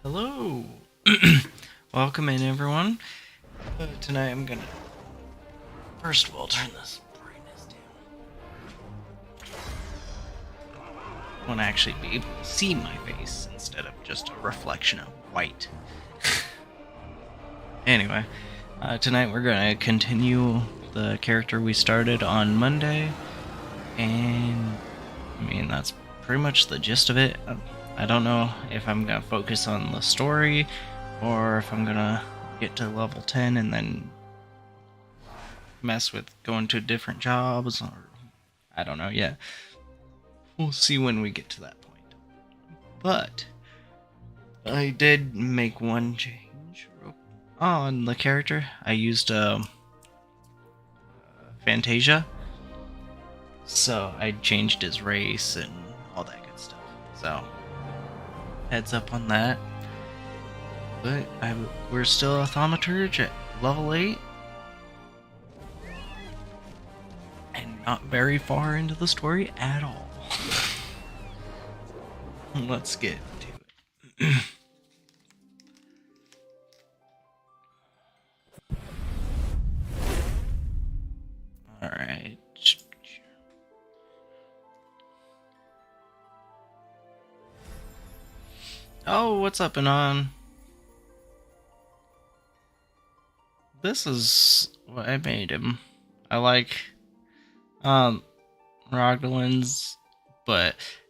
Hello! Welcome in, everyone. Tonight I'm gonna, first of all, turn this brightness down. I want to actually be able to see my face instead of just a reflection of white. Anyway, tonight we're gonna continue the character we started on Monday, and I mean, that's pretty much the gist of it. I don't know if I'm gonna focus on the story or if I'm gonna get to level 10 and then mess with going to different jobs, or I don't know yet. We'll see when we get to that point. But I did make one change on the character. I used Fantasia, so I changed his race and all that good stuff. So heads up on that. But we're still a thaumaturge at level 8. And not very far into the story at all. Let's get to it. Alright. Oh, what's up, Anon? This is what I made him. I like Rogdalin's,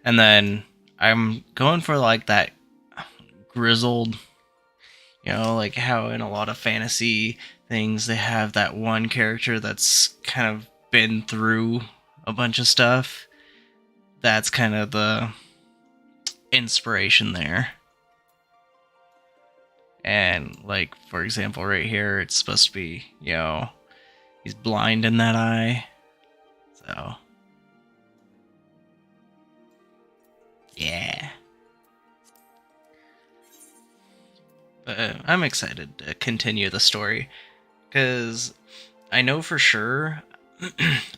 and then I'm going for like that grizzled, like how in a lot of fantasy things they have that one character that's kind of been through a bunch of stuff. That's kind of the inspiration there. And like, for example, right here, it's supposed to be, he's blind in that eye. So, yeah. But I'm excited to continue the story, because I know for sure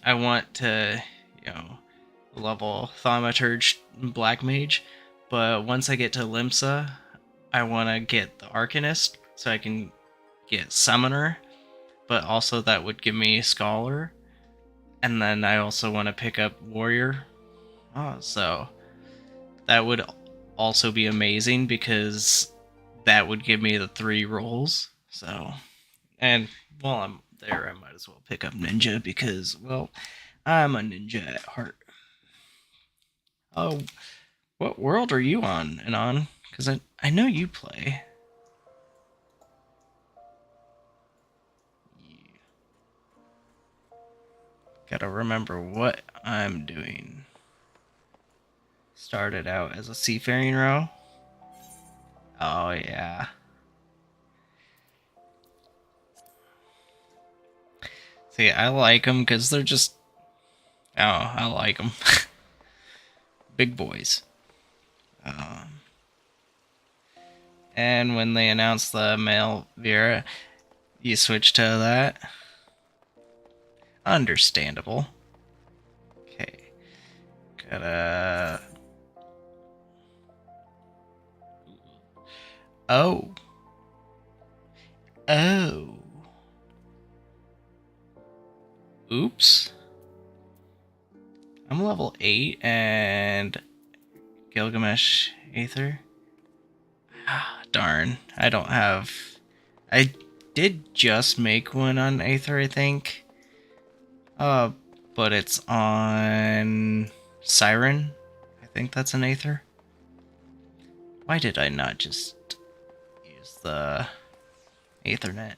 I want to, level Thaumaturge Black Mage, but once I get to Limsa, I want to get the Arcanist, so I can get Summoner, but also that would give me Scholar, and then I also want to pick up Warrior. So that would also be amazing, because that would give me the 3 roles. So, and while I'm there, I might as well pick up Ninja, because, well, I'm a ninja at heart. Oh, what world are you on, Anon? Because I know you play. Yeah. Gotta remember what I'm doing. Started out as a seafaring row. Oh, yeah. See, I like them because they're just... Oh, I like them. Big boys. And when they announced the male Vera, you switch to that. Understandable. Okay. Gotta... Oh. Oh. Oops. I'm level 8 and Gilgamesh Aether. Ah, darn. I don't have... I did just make one on Aether, I think. But it's on Siren. I think that's an Aether. Why did I not just use the Aethernet?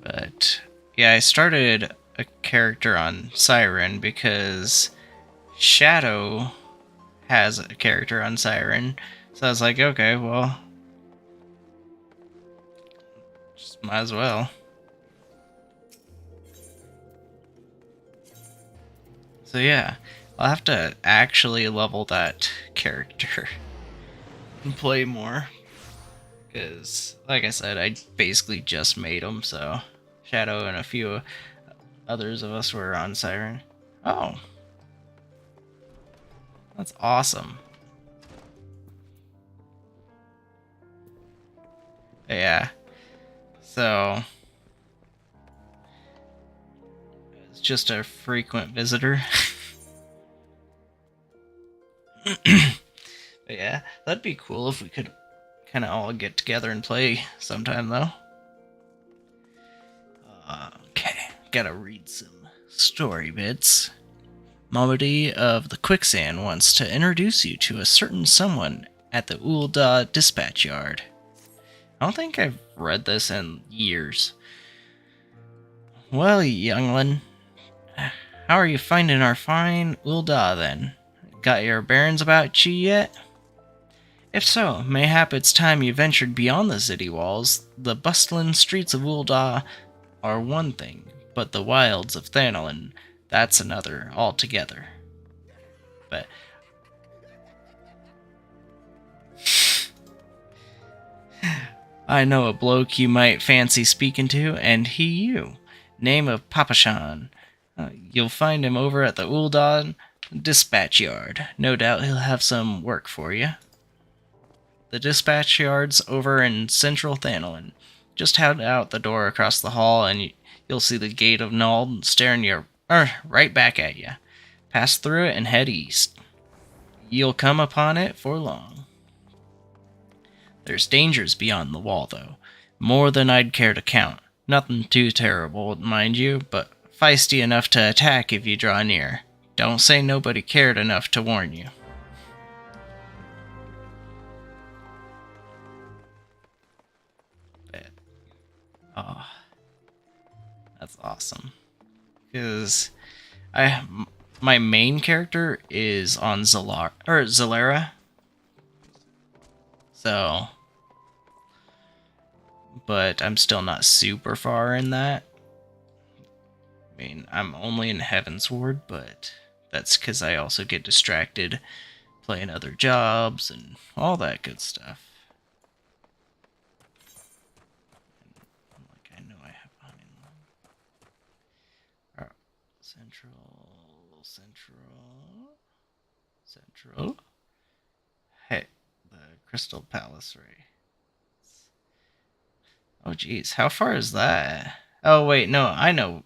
But yeah, I started a character on Siren because Shadow has a character on Siren. So I was like, okay, well, just might as well. So yeah, I'll have to actually level that character and play more. Because, like I said, I basically just made him, so Shadow and a few others of us were on Siren. Oh. That's awesome. Yeah. So, it's just a frequent visitor. But yeah, that'd be cool if we could kind of all get together and play sometime, though. Okay, gotta read some story bits. Mamadi of the Quicksand wants to introduce you to a certain someone at the Ulda dispatch yard. I don't think I've read this in years. Well, youngling, how are you finding our fine Ulda then? Got your bearings about you yet? If so, mayhap it's time you ventured beyond the city walls. The bustling streets of Ulda are one thing, but the wilds of Thanolin, that's another altogether. But I know a bloke you might fancy speaking to, and he you. Name of Papashan. You'll find him over at the Uldon Dispatch Yard. No doubt he'll have some work for you. The dispatch yard's over in central Thanolin. Just head out the door across the hall, and you'll see the gate of Nald staring you right back at you. Pass through it and head east. You'll come upon it for long. There's dangers beyond the wall, though. More than I'd care to count. Nothing too terrible, mind you, but feisty enough to attack if you draw near. Don't say nobody cared enough to warn you. Oh, that's awesome. Because my main character is on Zalera. So, but I'm still not super far in that. I mean, I'm only in Heavensward, but that's because I also get distracted playing other jobs and all that good stuff. Like, I know I have honey. Oh, Central. Hey, the Crystal Palace Ray. Oh, geez, how far is that? Oh, wait, no, I know.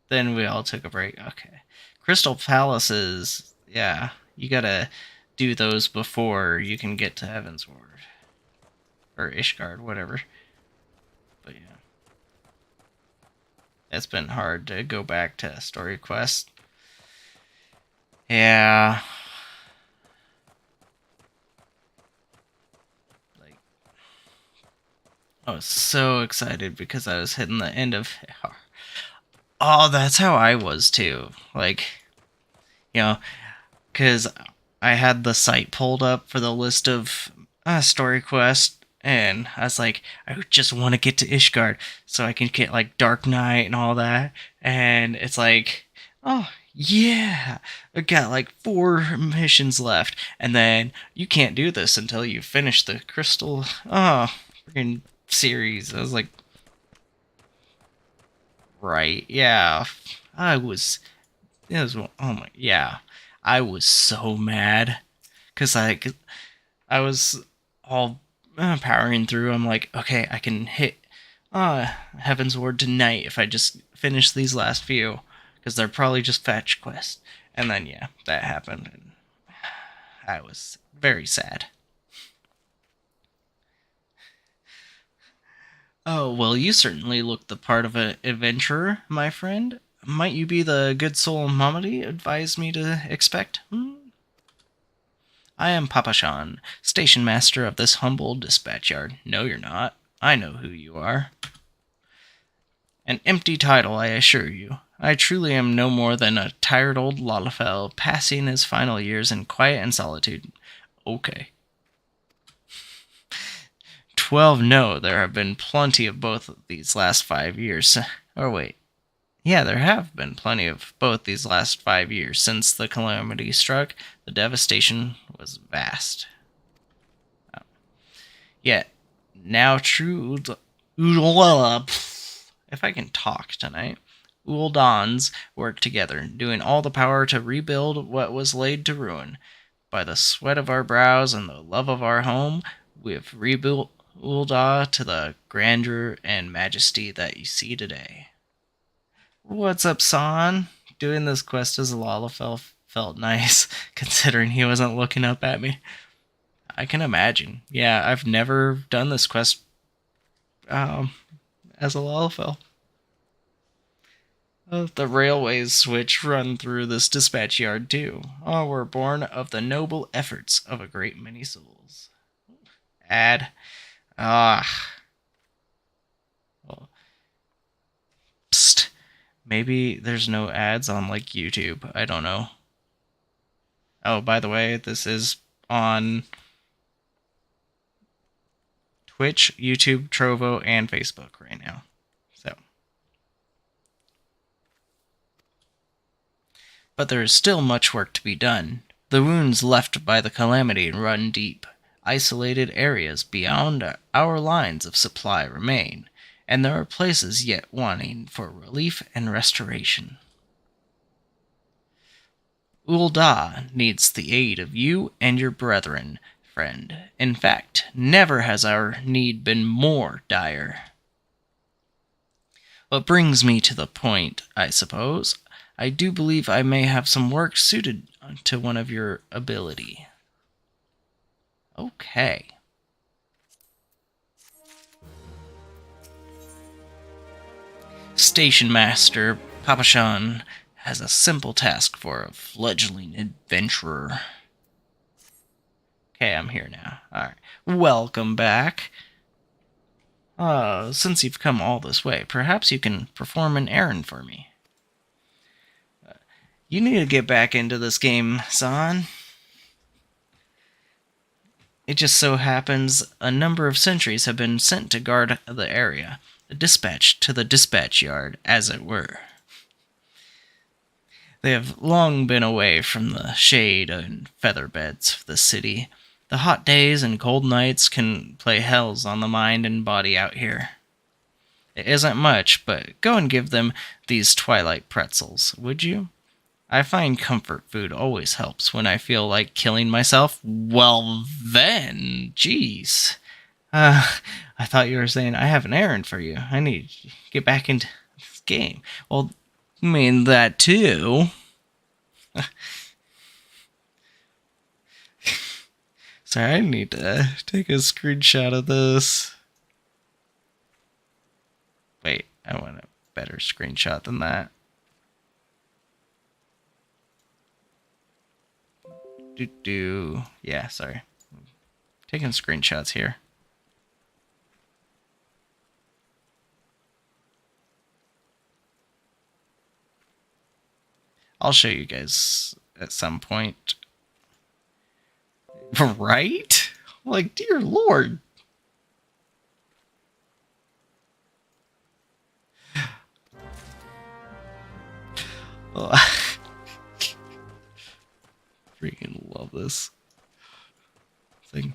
Then we all took a break. Okay. Crystal Palaces, yeah, you gotta do those before you can get to Heavensward. Or Ishgard, whatever. But yeah. It's been hard to go back to Story Quest. Yeah. Like, I was so excited because I was hitting the end of... Oh, that's how I was too. Like, because I had the site pulled up for the list of story quests, and I was like, I just want to get to Ishgard so I can get like Dark Knight and all that. And it's like, oh yeah, I got like 4 missions left, and then you can't do this until you finish the Crystal freaking series. I was like, right, yeah. It was, oh my, yeah. I was so mad because I was all powering through. I'm like, okay, I can hit Heavensward tonight if I just finish these last few, because they're probably just fetch quests. And then yeah, that happened, and I was very sad. Oh, well, you certainly look the part of an adventurer, my friend. Might you be the good soul Mamadi advised me to expect? I am Papashan, station master of this humble dispatch yard. No, you're not. I know who you are. An empty title, I assure you. I truly am no more than a tired old Lalafell passing his final years in quiet and solitude. Okay. 12, no, there have been plenty of both these last 5 years. Or wait. Yeah, there have been plenty of both these last 5 years. Since the calamity struck, the devastation was vast. Yet, now true... If I can talk tonight. Uldans work together, doing all the power to rebuild what was laid to ruin. By the sweat of our brows and the love of our home, we have rebuilt Ulda to the grandeur and majesty that you see today. What's up, San? Doing this quest as a Lalafell felt nice, considering he wasn't looking up at me. I can imagine. Yeah, I've never done this quest as a Lalafell. The railways which run through this dispatch yard, too, were born of the noble efforts of a great many souls. Ad. Ah. Well, psst. Maybe there's no ads on, like, YouTube. I don't know. Oh, by the way, this is on Twitch, YouTube, Trovo, and Facebook right now. So. But there is still much work to be done. The wounds left by the calamity run deep. Isolated areas beyond our lines of supply remain, and there are places yet wanting for relief and restoration. Ul'dah needs the aid of you and your brethren, friend. In fact, never has our need been more dire. What brings me to the point, I suppose. I do believe I may have some work suited to one of your ability. Okay. Station Master Papashan has a simple task for a fledgling adventurer. Okay, I'm here now. Alright. Welcome back. Since you've come all this way, perhaps you can perform an errand for me. You need to get back into this game, son. It just so happens a number of sentries have been sent to guard the area, dispatched to the dispatch yard, as it were. They have long been away from the shade and feather beds of the city. The hot days and cold nights can play hells on the mind and body out here. It isn't much, but go and give them these twilight pretzels, would you? I find comfort food always helps when I feel like killing myself. Well then, jeez. I thought you were saying I have an errand for you. I need to get back into this game. Well, I mean that too. Sorry, I need to take a screenshot of this. Wait, I want a better screenshot than that. Yeah, sorry. Taking screenshots here. I'll show you guys at some point. Right? Like, dear Lord. Freaking love this thing.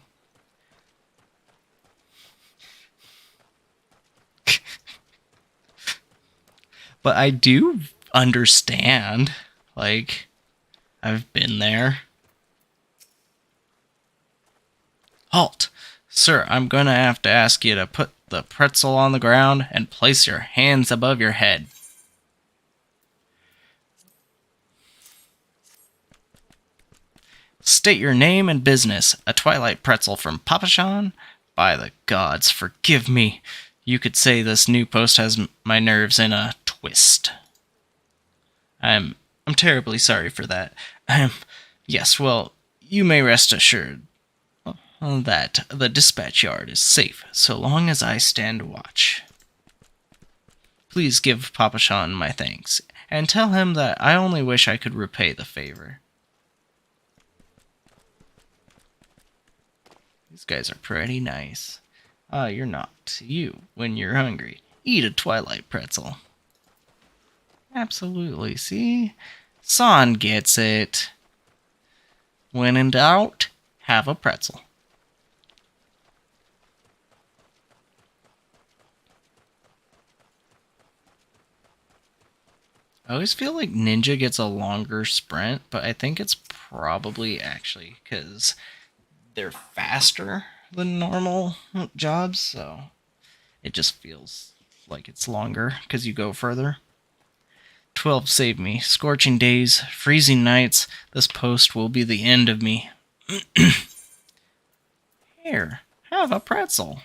But I do understand. Like, I've been there. Halt! Sir, I'm gonna have to ask you to put the pretzel on the ground and place your hands above your head. State your name and business. A twilight pretzel from Papashan? By the gods, forgive me. You could say this new post has my nerves in a twist. I'm terribly sorry for that. Yes, well, you may rest assured that the dispatch yard is safe so long as I stand watch. Please give Papashan my thanks, and tell him that I only wish I could repay the favor. These guys are pretty nice. You're not. You, when you're hungry, eat a twilight pretzel. Absolutely, see? San gets it. When in doubt, have a pretzel. I always feel like Ninja gets a longer sprint, but I think it's probably actually because they're faster than normal jobs, so it just feels like it's longer because you go further. 12 saved me. Scorching days, freezing nights. This post will be the end of me. Here, have a pretzel.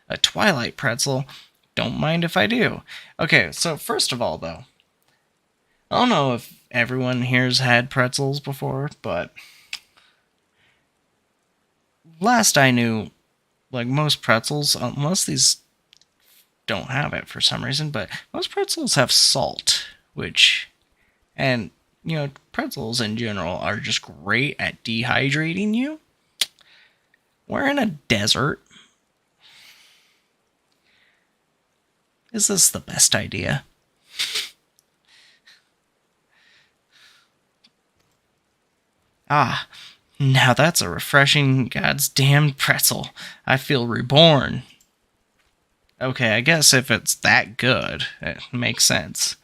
A twilight pretzel? don't mind if I do. Okay, so first of all, though, I don't know if everyone here's had pretzels before, but last I knew, like most pretzels, most these don't have it for some reason, but most pretzels have salt, which, and pretzels in general are just great at dehydrating you. We're in a desert. Is this the best idea? Ah, now that's a refreshing God's damned pretzel. I feel reborn. Okay, I guess if it's that good, it makes sense.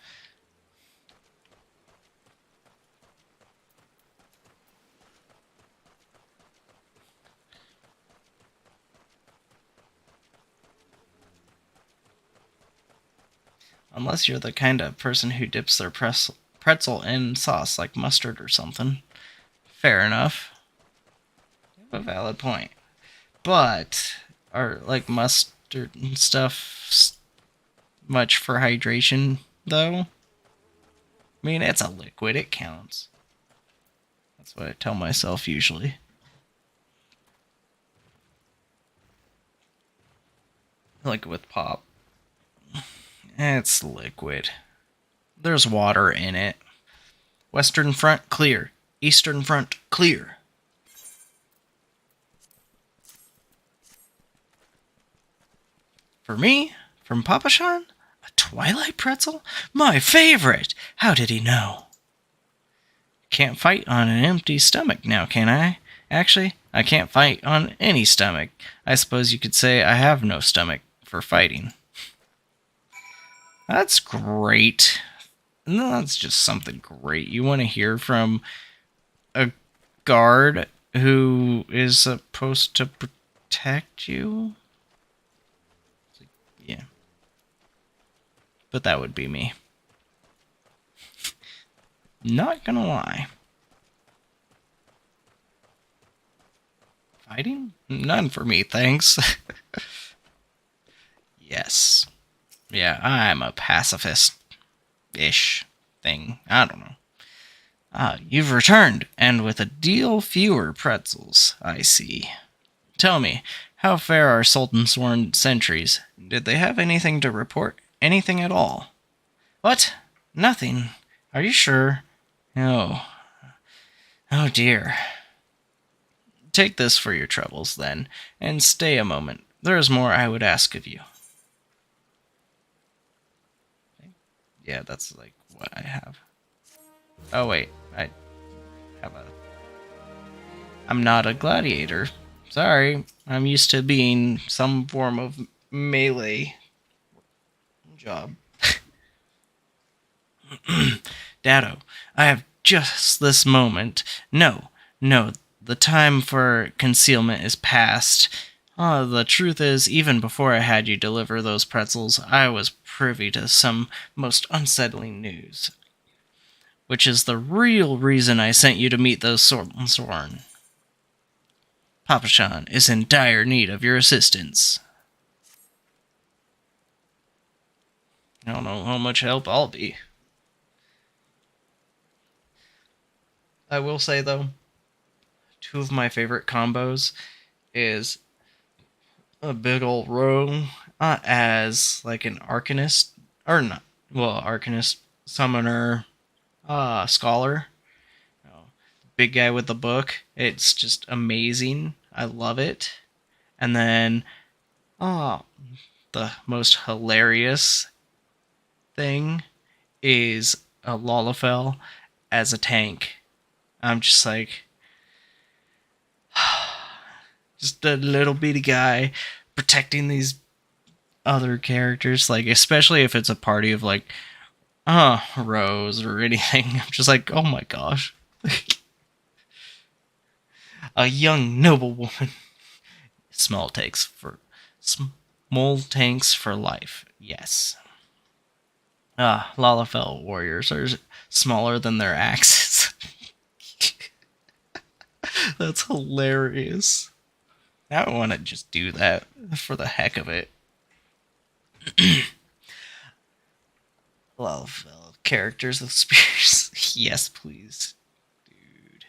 Unless you're the kind of person who dips their pretzel in sauce like mustard or something. Fair enough. A valid point. But are like mustard and stuff much for hydration though? I mean, it's a liquid, it counts. That's what I tell myself usually. Like with pop. It's liquid. There's water in it. Western front, clear. Eastern front, clear. For me, from Papashan, a Twilight pretzel? My favorite! How did he know? Can't fight on an empty stomach now, can I? Actually, I can't fight on any stomach. I suppose you could say I have no stomach for fighting. That's great. No, that's just something great. You want to hear from a guard who is supposed to protect you? Yeah. But that would be me. Not gonna lie. Fighting? None for me, thanks. Yes. Yeah, I'm a pacifist-ish thing. I don't know. Ah, you've returned, and with a deal fewer pretzels, I see. Tell me, how fare our Sultan-sworn sentries? Did they have anything to report? Anything at all? What? Nothing. Are you sure? Oh. Oh dear. Take this for your troubles, then, and stay a moment. There is more I would ask of you. Yeah, that's like what I have. Oh wait, I have a... I'm not a gladiator. Sorry, I'm used to being some form of melee job. Dado, I have just this moment. No, no, the time for concealment is past. The truth is, even before I had you deliver those pretzels, I was privy to some most unsettling news. Which is the real reason I sent you to meet those Sworn. Papashan is in dire need of your assistance. I don't know how much help I'll be. I will say, though, two of my favorite combos is a big old row as like an arcanist, or not, well, arcanist, summoner, scholar. Big guy with the book. It's just amazing. I love it. And then, oh, the most hilarious thing is a Lalafell as a tank. I'm just like, just a little bitty guy protecting these other characters. Like, especially if it's a party of like, Rose or anything. I'm just like, oh my gosh. A young noble woman. Small tanks for life. Yes. Lalafell warriors are smaller than their axes. That's hilarious. I want to just do that for the heck of it. Love characters with spears. Yes, please. Dude.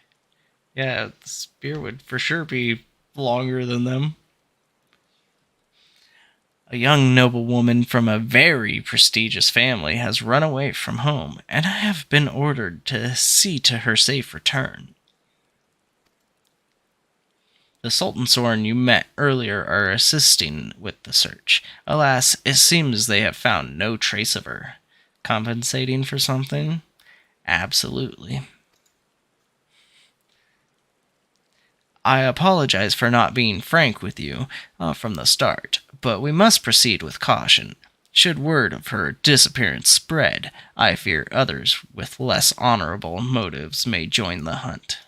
Yeah, the spear would for sure be longer than them. A young noblewoman from a very prestigious family has run away from home, and I have been ordered to see to her safe return. The Sultan Soren you met earlier are assisting with the search. Alas, it seems they have found no trace of her. Compensating for something? Absolutely. I apologize for not being frank with you from the start, but we must proceed with caution. Should word of her disappearance spread, I fear others with less honorable motives may join the hunt.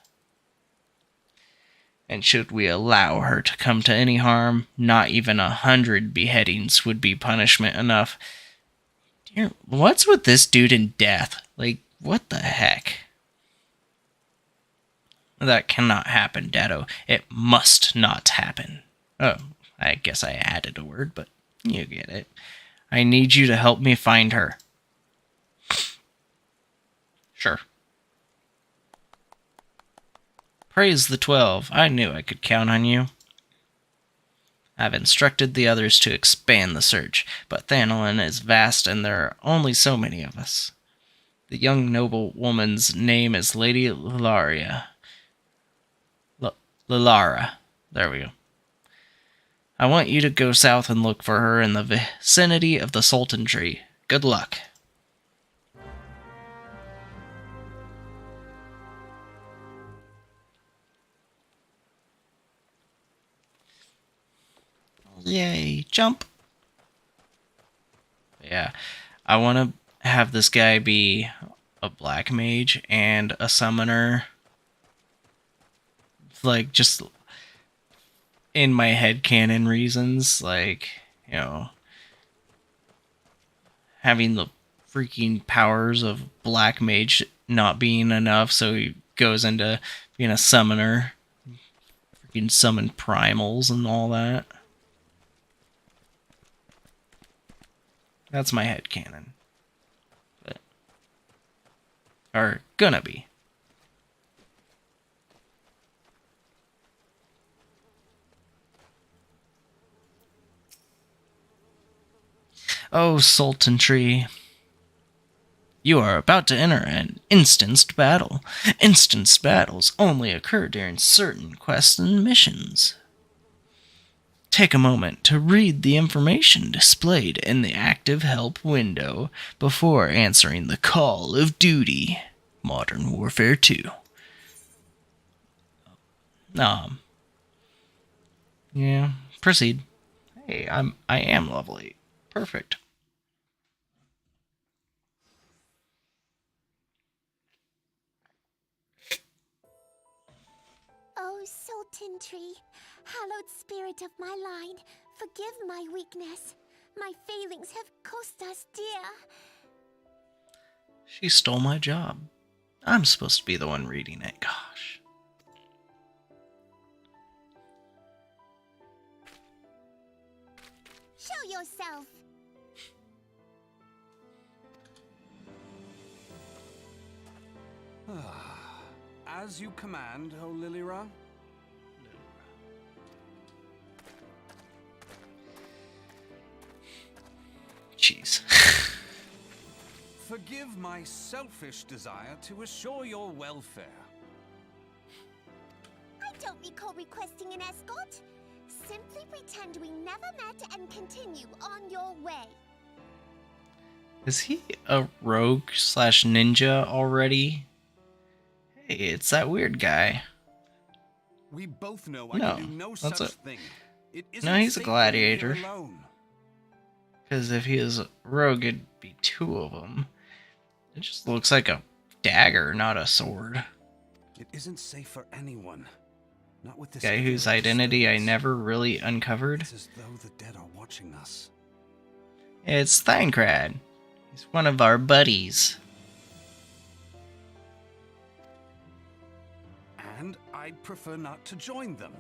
And should we allow her to come to any harm, not even 100 beheadings would be punishment enough. Dear, what's with this dude in death? Like, what the heck? That cannot happen, Dado. It must not happen. Oh, I guess I added a word, but you get it. I need you to help me find her. Sure. Praise the 12. I knew I could count on you. I've instructed the others to expand the search, but Thanolin is vast and there are only so many of us. The young noblewoman's name is Lady Lilaria. Lilara. There we go. I want you to go south and look for her in the vicinity of the Sultan Tree. Good luck. Yay, jump. Yeah, I want to have this guy be a black mage and a summoner. Like, just in my head canon reasons, like, you know, having the freaking powers of black mage not being enough, so he goes into being a summoner. Freaking summon primals and all that. That's my head canon. But, or gonna be. Oh, Sultan Tree. You are about to enter an instanced battle. Instanced battles only occur during certain quests and missions. Take a moment to read the information displayed in the active help window before answering the call of duty. Modern Warfare 2. Yeah, proceed. Hey, I am level 8. Perfect. Oh, Sultan Tree, hallowed spirit of my line, forgive my weakness. My failings have cost us dear. She stole my job. I'm supposed to be the one reading it. Gosh. Show yourself. As you command, O Lilira. Jeez. Forgive my selfish desire to assure your welfare. I don't recall requesting an escort. Simply pretend we never met and continue on your way. Is he a rogue slash ninja already? Hey, it's that weird guy. We both know No, I can do no that's such thing. It isn't No, he's a safe gladiator. here alone. Because if he is a rogue, it'd be two of them. It just looks like a dagger, not a sword. It isn't safe for anyone. Not with this Guy whose era identity I disturbance. never really uncovered. It's as though the dead are watching us. It's Thancred. He's one of our buddies. And I'd prefer not to join them,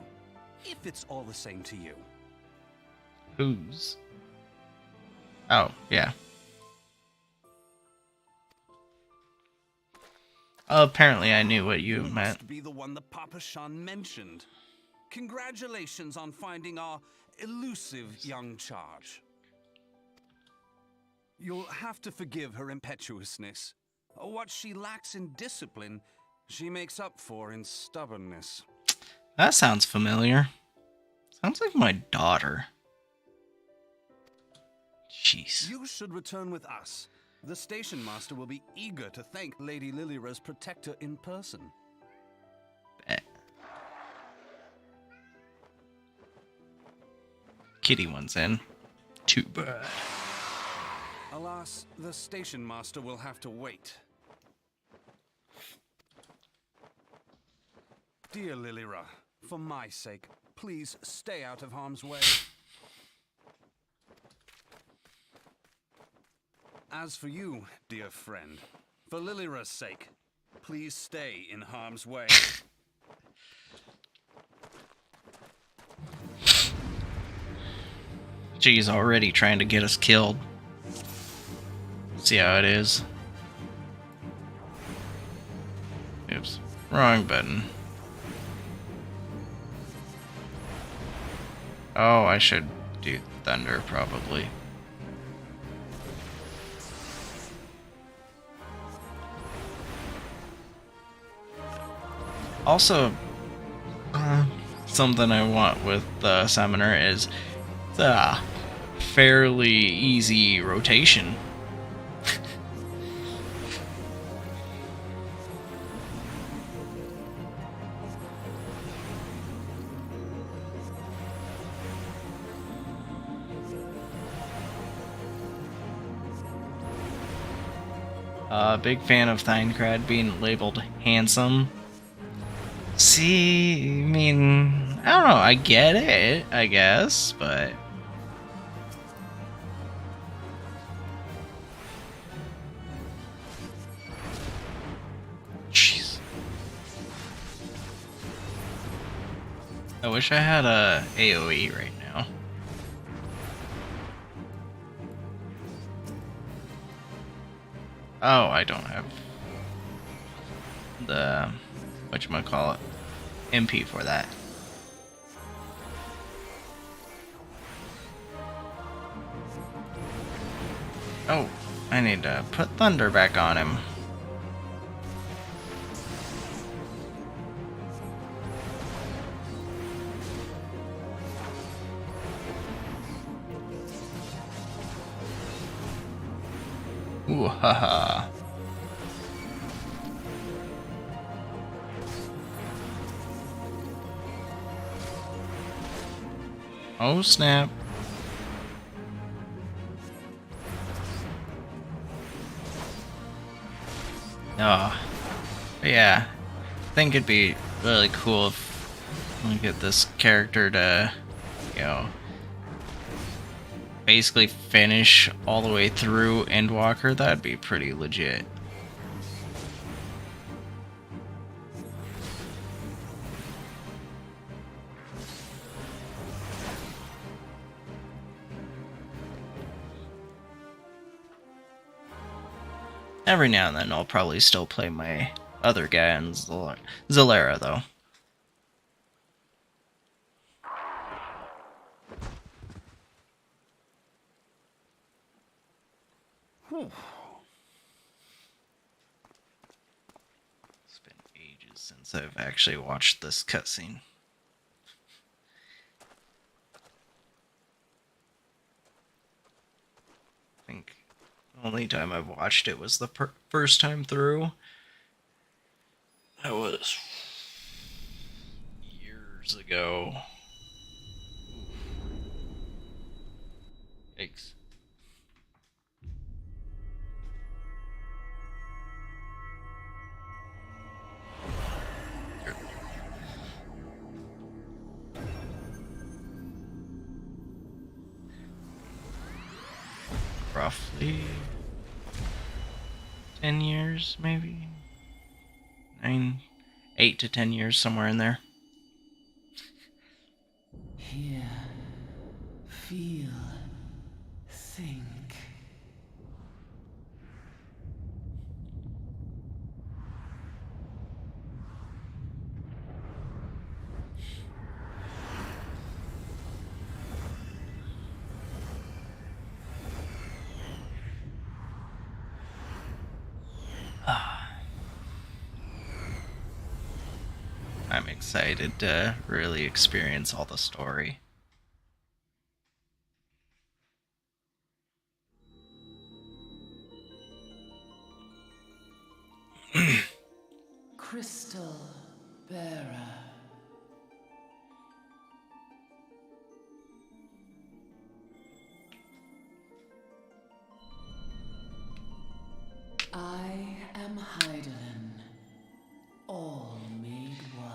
if it's all the same to you. Whose? Oh, yeah. Apparently I knew what you meant. Must be the one that Papa Shan mentioned. Congratulations on finding our elusive young charge. You'll have to forgive her impetuousness. What she lacks in discipline, she makes up for in stubbornness. That sounds familiar. Sounds like my daughter. Jeez. You should return with us. The station master will be eager to thank Lady Lilira's protector in person. Bet. Kitty one's in. Too bad. Alas, the station master will have to wait. Dear Lilira, for my sake, please stay out of harm's way. As for you, dear friend, for Lilira's sake, please stay in harm's way. She's already trying to get us killed. See how it is. Oops. Wrong button. Oh, I should do thunder, probably. Also, something I want with the Summoner is the fairly easy rotation. Big fan of Thinecrad being labeled handsome. See, I mean, I don't know, I get it, I guess, but... Jeez. I wish I had a AoE right now. Oh, I don't have the whatchamacallit MP for that. Oh, I need to put thunder back on him. Ooh, haha. Oh, snap. Oh, but yeah, I think it'd be really cool if we get this character to, you know, basically finish all the way through Endwalker. That'd be pretty legit. Every now and then I'll probably still play my other guy on Zalera, though. It's been ages since I've actually watched this cutscene. I think the only time I've watched it was the first time through. That was years ago. Yikes. Roughly 10 years, maybe 8 to 10 years, somewhere in there. Hear, feel, think. I'm excited to really experience all the story. Crystal Bearer. I am Heidelin, all made one.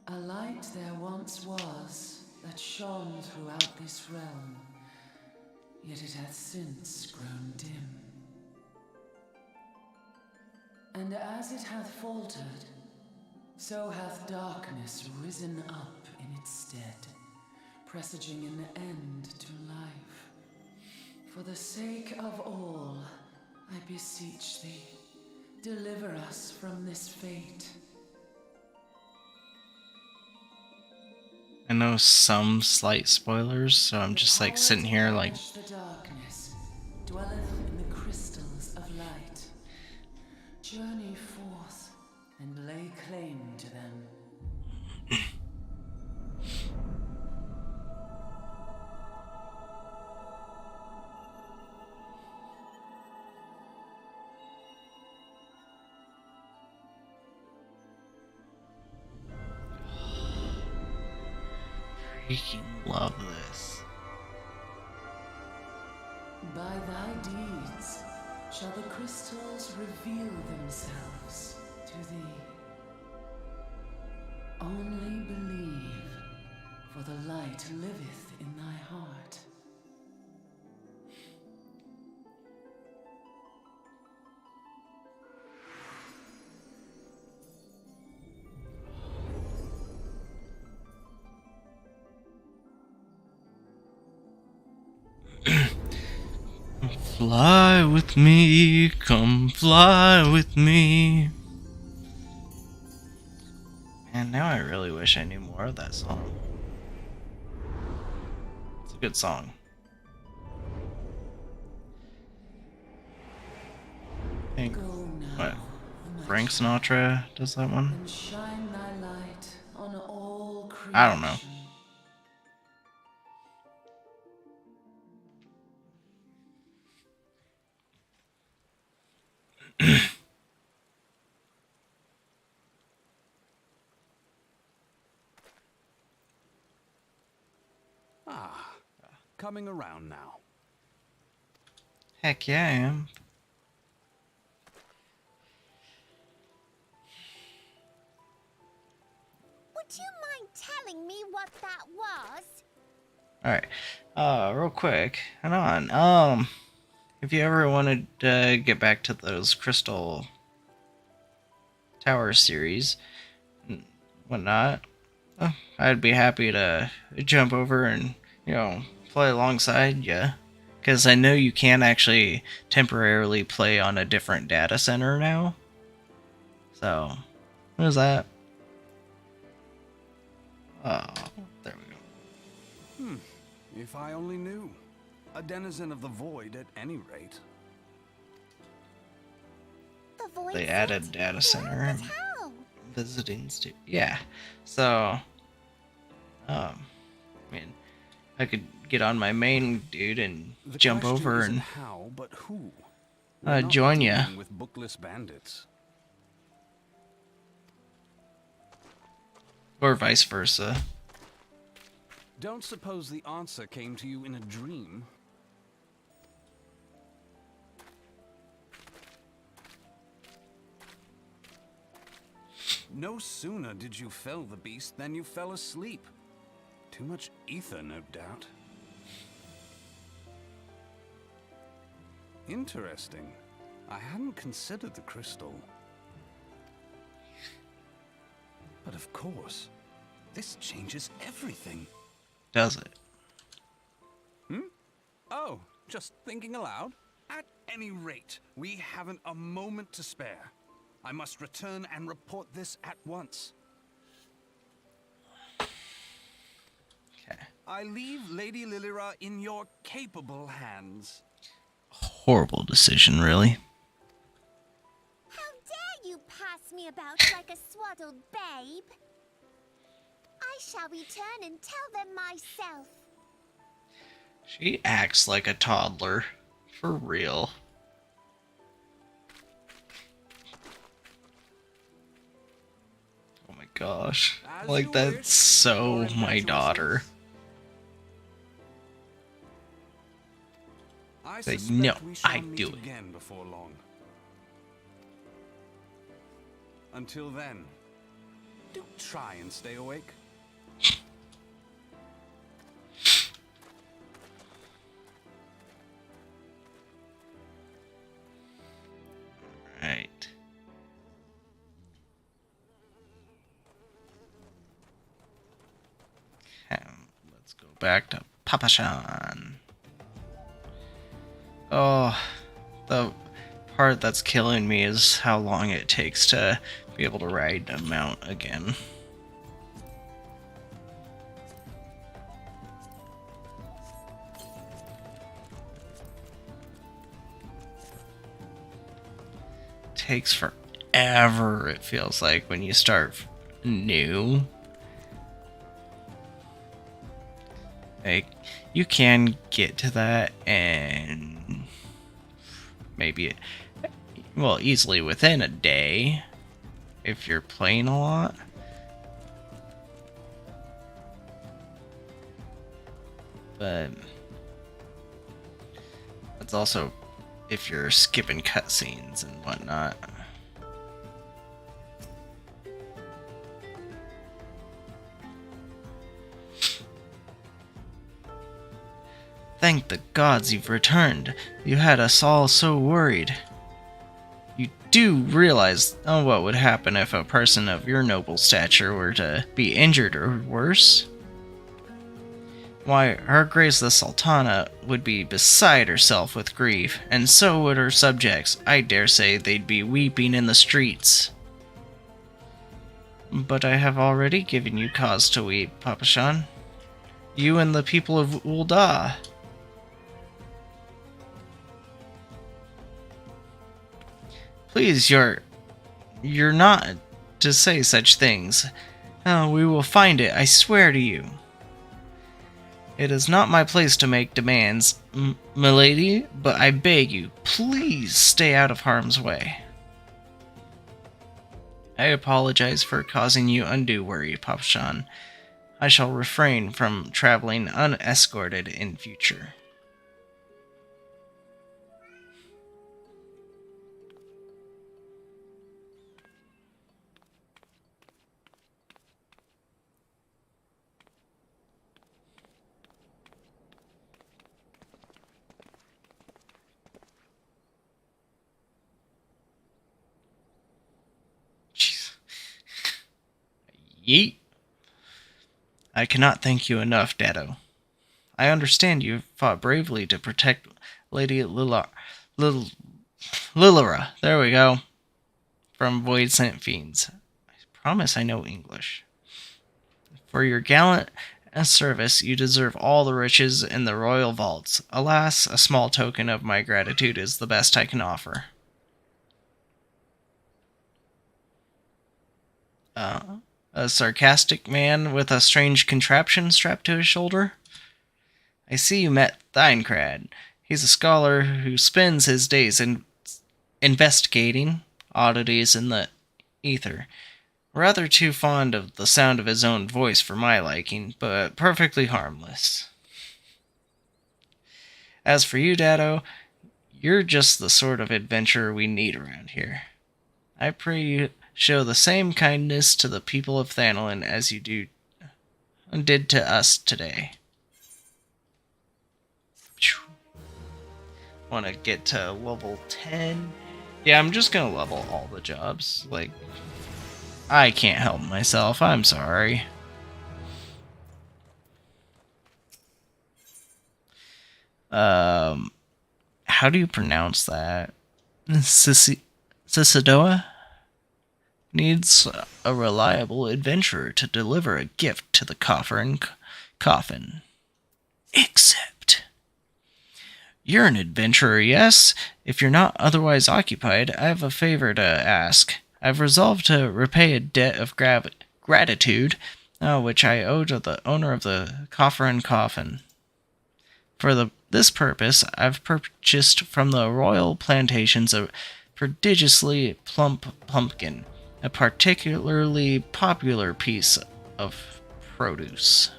A light there once was that shone throughout this realm, yet it hath since grown dim. And as it hath faltered, so hath darkness risen up in its stead, presaging an end to life. For the sake of all, I beseech thee, deliver us from this fate. I know some slight spoilers, so I'm just like sitting here like, The darkness dwelleth in the crystals of light. Journey forth and lay claim to them. freaking love this. By thy deeds shall the crystals reveal themselves to thee. Only believe, for the light liveth in thy heart. Fly with me, come fly with me. Man, now I really wish I knew more of that song. It's a good song. I think, what, Frank Sinatra does that one? And shine thy light on all creation. I don't know. Coming around now. Heck yeah, I am. Would you mind telling me what that was? Alright. Real quick. Hang on. If you ever wanted to get back to those Crystal Tower series and whatnot, I'd be happy to jump over and, play alongside you. Because I know you can actually temporarily play on a different data center now. So, what is that? Oh, there we go. If I only knew. A denizen of the void at any rate. The void They set? added data center. But how? Visiting yeah. So, I mean, I could get on my main dude and The jump question over isn't and how, but who? We're not join ya. dealing with bookless bandits. or vice versa. Don't suppose the answer came to you in a dream. No sooner did you fell the beast than you fell asleep. Too much ether, no doubt. Interesting. I hadn't considered the crystal. But of course, this changes everything. Does it? Oh, just thinking aloud? At any rate, we haven't a moment to spare. I must return and report this at once. Okay. I leave Lady Lilira in your capable hands. Horrible decision, really. How dare you pass me about like a swaddled babe. I shall return and tell them myself. She acts like a toddler. For real. Oh my gosh. As Like, you that's wish, so your my daughter. I Say, suspect no, we shall I meet do it. again before long. Until then, do try and stay awake. Right. Let's go back to Papa Shan. Oh, the part that's killing me is how long it takes to be able to ride a mount again. Takes forever, it feels like, when you start new. Like, you can get to that and maybe, well, easily within a day if you're playing a lot. But that's also if you're skipping cutscenes and whatnot. Thank the gods you've returned. You had us all so worried. You do realize what would happen if a person of your noble stature were to be injured or worse? Why, Her Grace the Sultana would be beside herself with grief, and so would her subjects. I dare say they'd be weeping in the streets. But I have already given you cause to weep, Papa Shan. You and the people of Ul'dah. Please, you're not to say such things. Oh, we will find it, I swear to you. It is not my place to make demands, milady, but I beg you, please stay out of harm's way. I apologize for causing you undue worry, Papa Shan. I shall refrain from traveling unescorted in future. Jeez. Yeet. I cannot thank you enough, Dado. I understand you fought bravely to protect Lady Lilara. There we go. From Void Sent Fiends. I promise I know English. For your gallant service, you deserve all the riches in the royal vaults. Alas, a small token of my gratitude is the best I can offer. A sarcastic man with a strange contraption strapped to his shoulder? I see you met Thyncrad. He's a scholar who spends his days investigating oddities in the ether. Rather too fond of the sound of his own voice for my liking, but perfectly harmless. As for you, Dado, you're just the sort of adventurer we need around here. I pray you show the same kindness to the people of Thanolin as you did to us today. Want to get to level 10? Yeah, I'm just gonna level all the jobs. Like, I can't help myself. I'm sorry. How do you pronounce that? Cisadoa? Needs a reliable adventurer to deliver a gift to the coffin. Except, you're an adventurer, yes? If you're not otherwise occupied, I have a favor to ask. I've resolved to repay a debt of gratitude, which I owe to the owner of the coffer and coffin. For this purpose, I've purchased from the royal plantations a prodigiously plump pumpkin, a particularly popular piece of produce.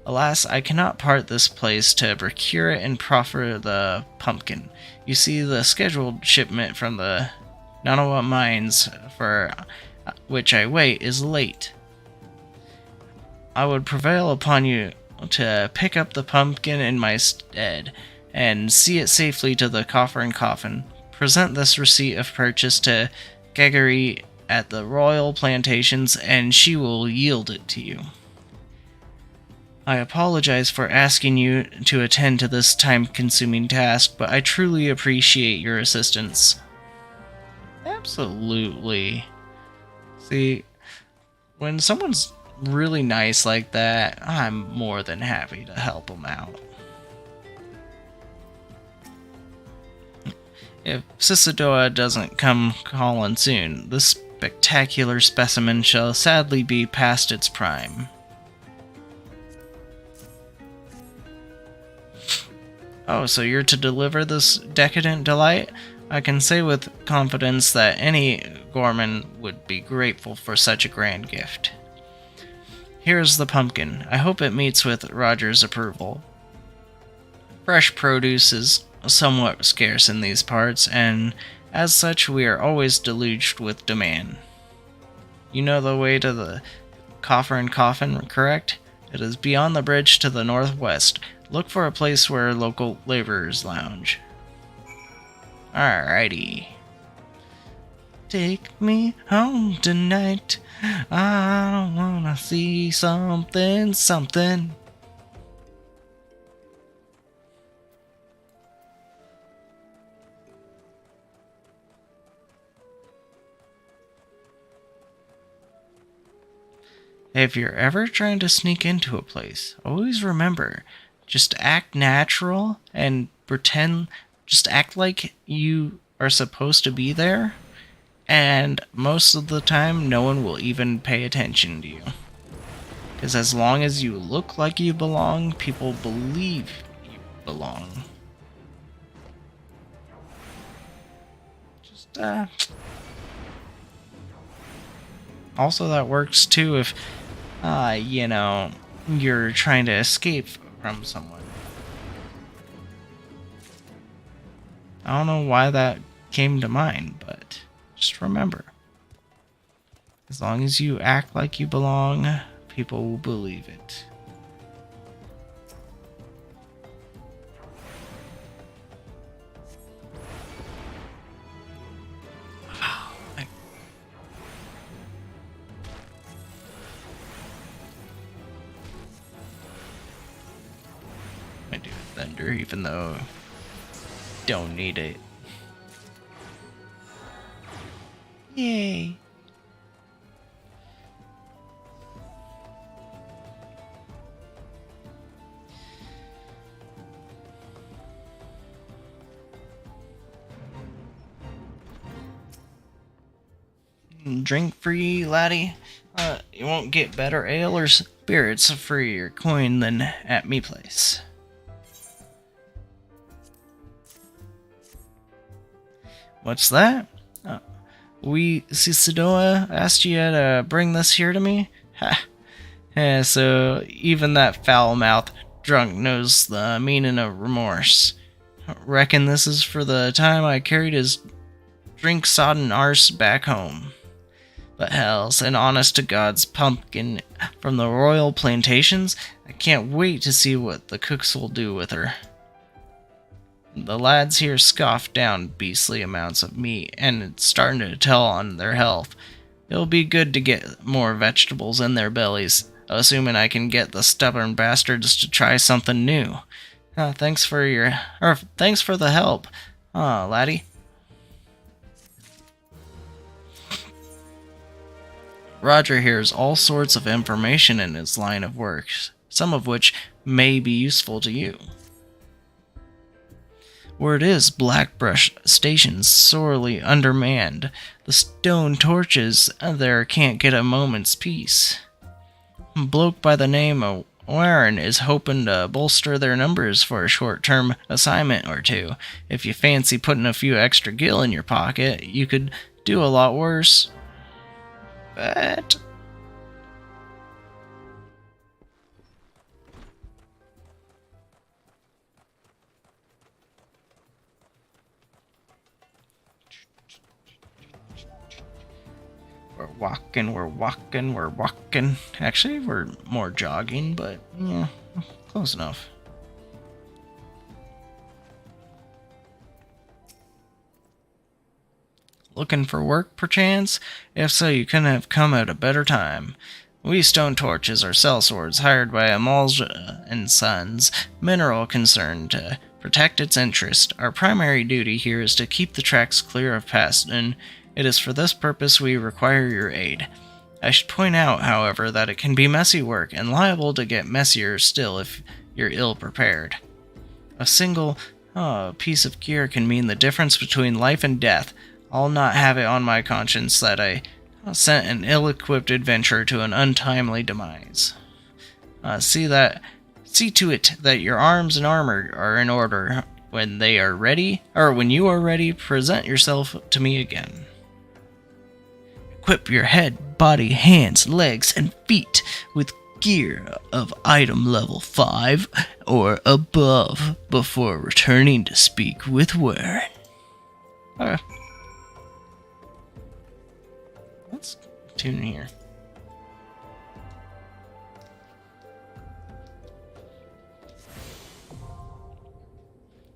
Alas, I cannot part this place to procure it and proffer the pumpkin. You see, the scheduled shipment from the Nanawa mines for which I wait is late. I would prevail upon you to pick up the pumpkin in my stead and see it safely to the coffer and coffin. Present this receipt of purchase to Gregory at the royal plantations, and she will yield it to you. I apologize for asking you to attend to this time-consuming task, but I truly appreciate your assistance. Absolutely. See, when someone's really nice like that, I'm more than happy to help them out. If Cisadoa doesn't come calling soon, this spectacular specimen shall sadly be past its prime. Oh, so you're to deliver this decadent delight? I can say with confidence that any Gorman would be grateful for such a grand gift. Here's the pumpkin. I hope it meets with Roger's approval. Fresh produce is somewhat scarce in these parts, and as such we are always deluged with demand. You know the way to the coffer and coffin, correct? It is beyond the bridge to the northwest. Look for a place where local laborers lounge. Alrighty. Take me home tonight. I wanna see something. If you're ever trying to sneak into a place, always remember, just act natural and just act like you are supposed to be there, and most of the time no one will even pay attention to you. Because as long as you look like you belong, people believe you belong. Also, that works too if, you're trying to escape from someone. I don't know why that came to mind, but just remember. As long as you act like you belong, people will believe it. I do thunder, even though don't need it. Yay. Drink free, laddie. You won't get better ale or spirits for your coin than at me place. What's that? Cisadoa asked you to bring this here to me? Ha. Yeah, so even that foul-mouthed drunk knows the meaning of remorse. Reckon this is for the time I carried his drink-sodden arse back home. But hell's an honest-to-God's pumpkin from the royal plantations. I can't wait to see what the cooks will do with her. The lads here scoff down beastly amounts of meat, and it's starting to tell on their health. It'll be good to get more vegetables in their bellies, assuming I can get the stubborn bastards to try something new. Thanks for the help, laddie. Roger hears all sorts of information in his line of work, some of which may be useful to you. Word is Blackbrush Station's sorely undermanned. The stone torches there can't get a moment's peace. A bloke by the name of Warren is hoping to bolster their numbers for a short-term assignment or two. If you fancy putting a few extra gil in your pocket, you could do a lot worse. But we're walking, we're walking, we're walking. Actually, we're more jogging, but yeah, close enough. Looking for work, perchance? If so, you couldn't have come at a better time. We stone torches are sellswords hired by Amalja and Sons, mineral concern, to protect its interest. Our primary duty here is to keep the tracks clear of pests, and it is for this purpose we require your aid. I should point out, however, that it can be messy work, and liable to get messier still if you're ill-prepared. A single piece of gear can mean the difference between life and death. I'll not have it on my conscience that I sent an ill-equipped adventurer to an untimely demise. See to it that your arms and armor are in order. When they are ready, or when you are ready, present yourself to me again. Equip your head, body, hands, legs, and feet with gear of item level 5 or above before returning to speak with Warren. Okay. Let's tune in here.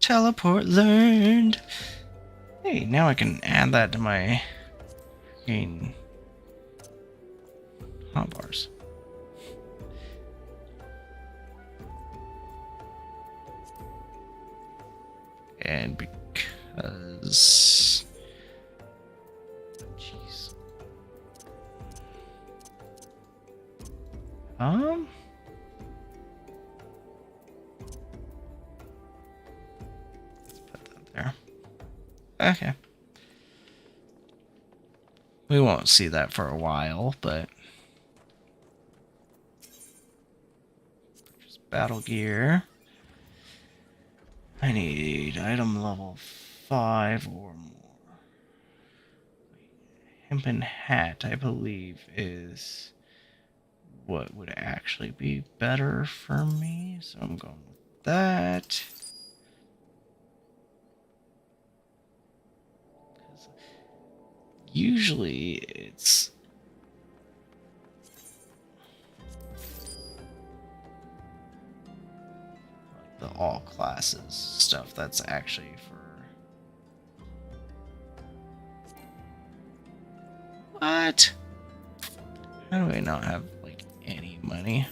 Teleport learned. Hey, now I can add that to my fucking hotbars. And because jeez. Let's put that there. Okay. We won't see that for a while, but just battle gear. I need item level 5 or more. Hempen hat, I believe, is what would actually be better for me, so I'm going with that. Usually it's the all classes stuff that's actually for... What? How do I not have like any money?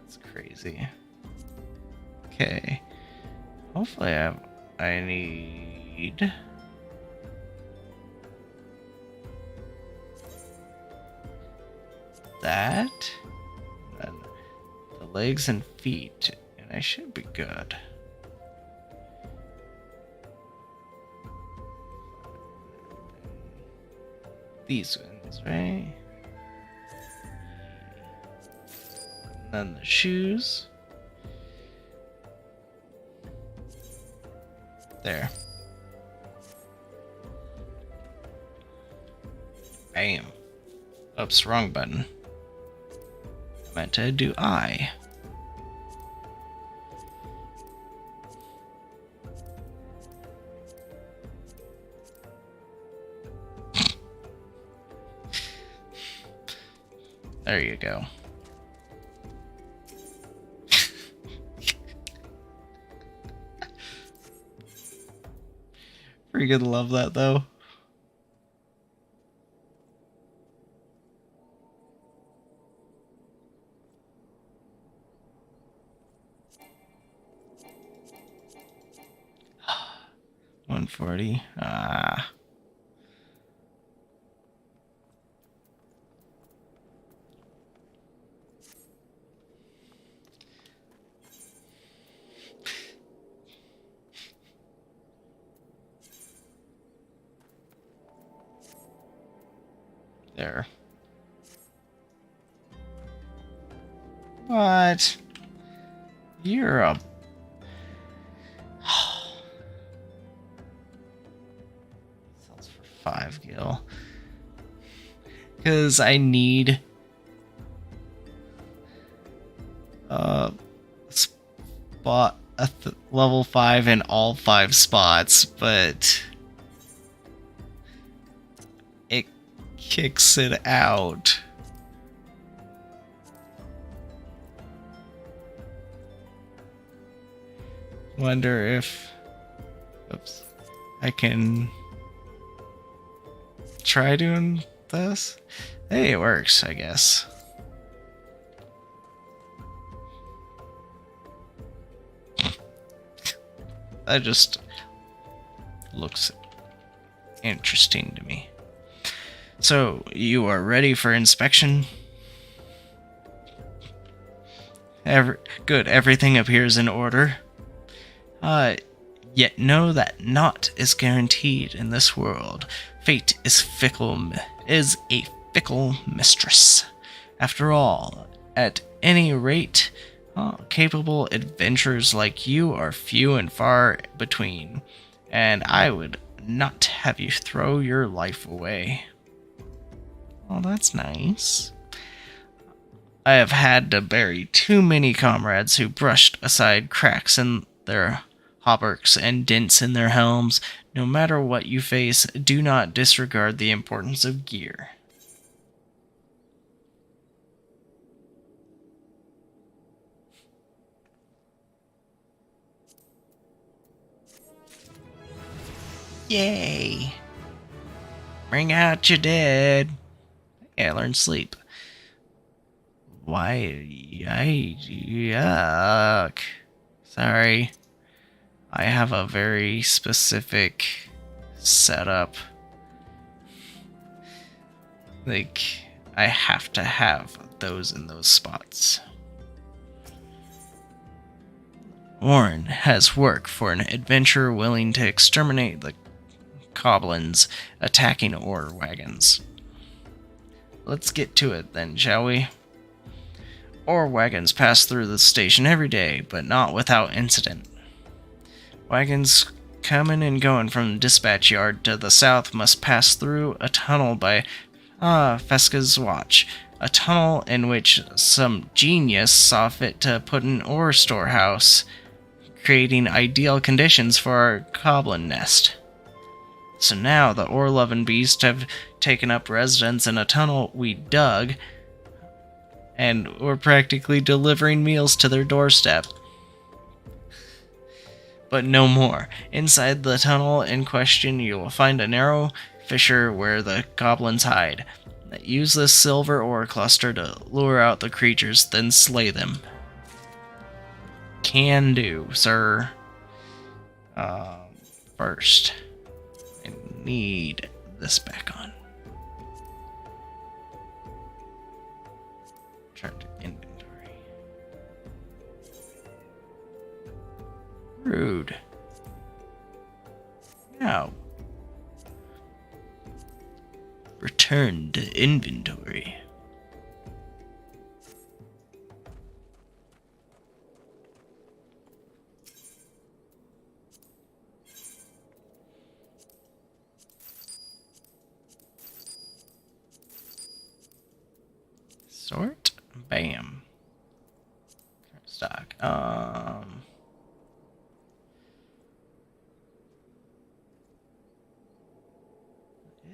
That's crazy. Okay. Hopefully I need that, and the legs and feet, and I should be good. These ones, right? And then the shoes. There. Bam. Oops, wrong button. I meant to do I. There you go. Freaking love that though. 140. Ah. There. What? You're a... Sells for 5 gil. Because I need... spot level 5 in all 5 spots, but... it kicks it out. Wonder if... Oops. I can... try doing this? Hey, it works, I guess. That just looks interesting to me. So, you are ready for inspection? Good, everything appears in order. Yet know that naught is guaranteed in this world. Fate is a fickle mistress. After all, at any rate, capable adventurers like you are few and far between, and I would not have you throw your life away. Oh, that's nice. I have had to bury too many comrades who brushed aside cracks in their hauberks and dents in their helms. No matter what you face, do not disregard the importance of gear. Yay! Bring out your dead. Yeah, learn sleep. Why? Yuck. Sorry. I have a very specific setup. Like, I have to have those in those spots. Warren has work for an adventurer willing to exterminate the goblins attacking ore wagons. Let's get to it then, shall we? Ore wagons pass through the station every day, but not without incident. Wagons coming and going from the dispatch yard to the south must pass through a tunnel by Fesca's watch. A tunnel in which some genius saw fit to put an ore storehouse, creating ideal conditions for our goblin nest. So now the ore-loving beasts have taken up residence in a tunnel we dug, and we're practically delivering meals to their doorstep. But no more. Inside the tunnel in question, you will find a narrow fissure where the goblins hide. Use this silver ore cluster to lure out the creatures, then slay them. Can do, sir. First, I need this back on. Chart inventory. Rude. Now, return to inventory. Sort. Bam. Stock.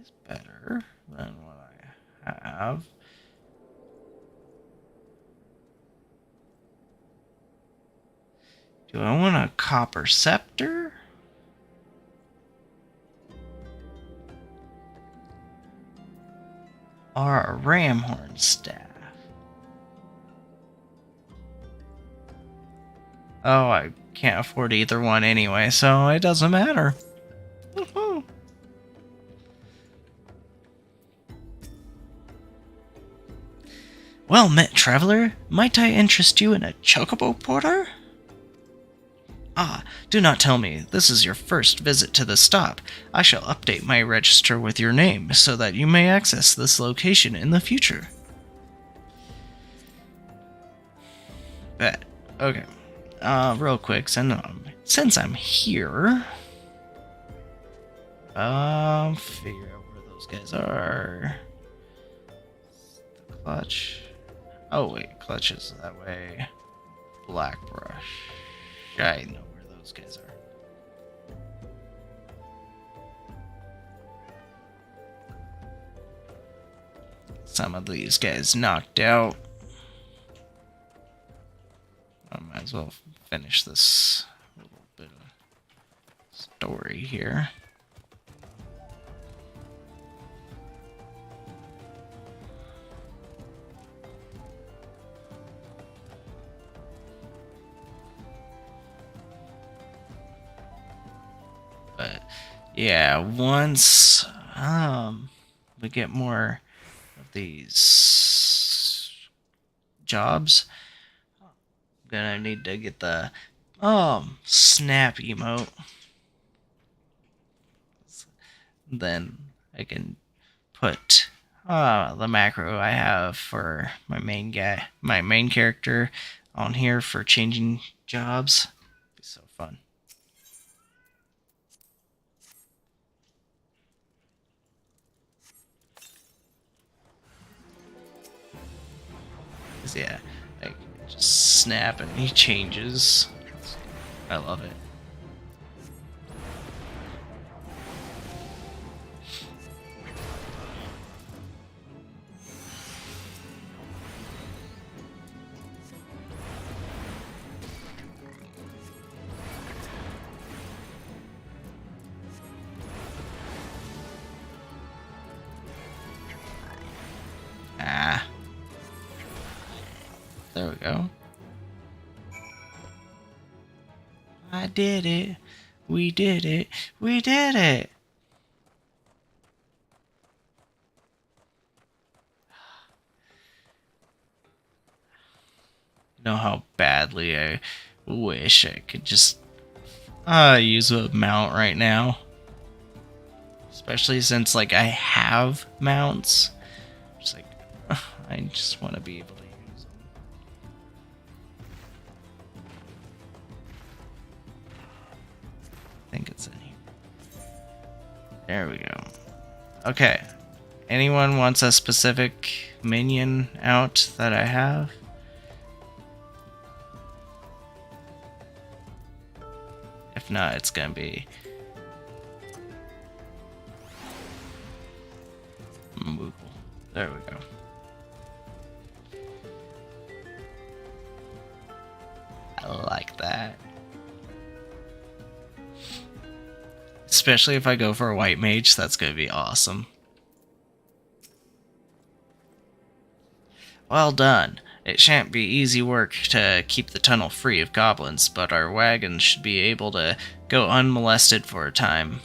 Is better than what I have. Do I want a copper scepter? Or a ramhorn staff? Oh, I can't afford either one anyway, so it doesn't matter. Well met, traveler. Might I interest you in a chocobo porter? Ah, do not tell me this is your first visit to the stop. I shall update my register with your name so that you may access this location in the future. Bet. Okay. Real quick, since I'm here, figure out where those guys are. The clutch. Oh wait, clutch is that way. Black brush. I know where those guys are. Some of these guys knocked out. I might as well finish this little bit of story here. But yeah, once we get more of these jobs, I'm gonna need to get the snap emote. Then I can put the macro I have for my main character on here for changing jobs. It'd be so fun. 'Cause, yeah, like just snap and he changes. I love it. Ah. There we go. I did it. We did it. We did it. You know how badly I wish I could just use a mount right now. Especially since like I have mounts. Just like I just want to be able to use them. I think it's in here. There we go. Okay. Anyone wants a specific minion out that I have? If not, it's gonna be Moogle. There we go. I like that. Especially if I go for a white mage, that's gonna be awesome. Well done. It shan't be easy work to keep the tunnel free of goblins, but our wagons should be able to go unmolested for a time.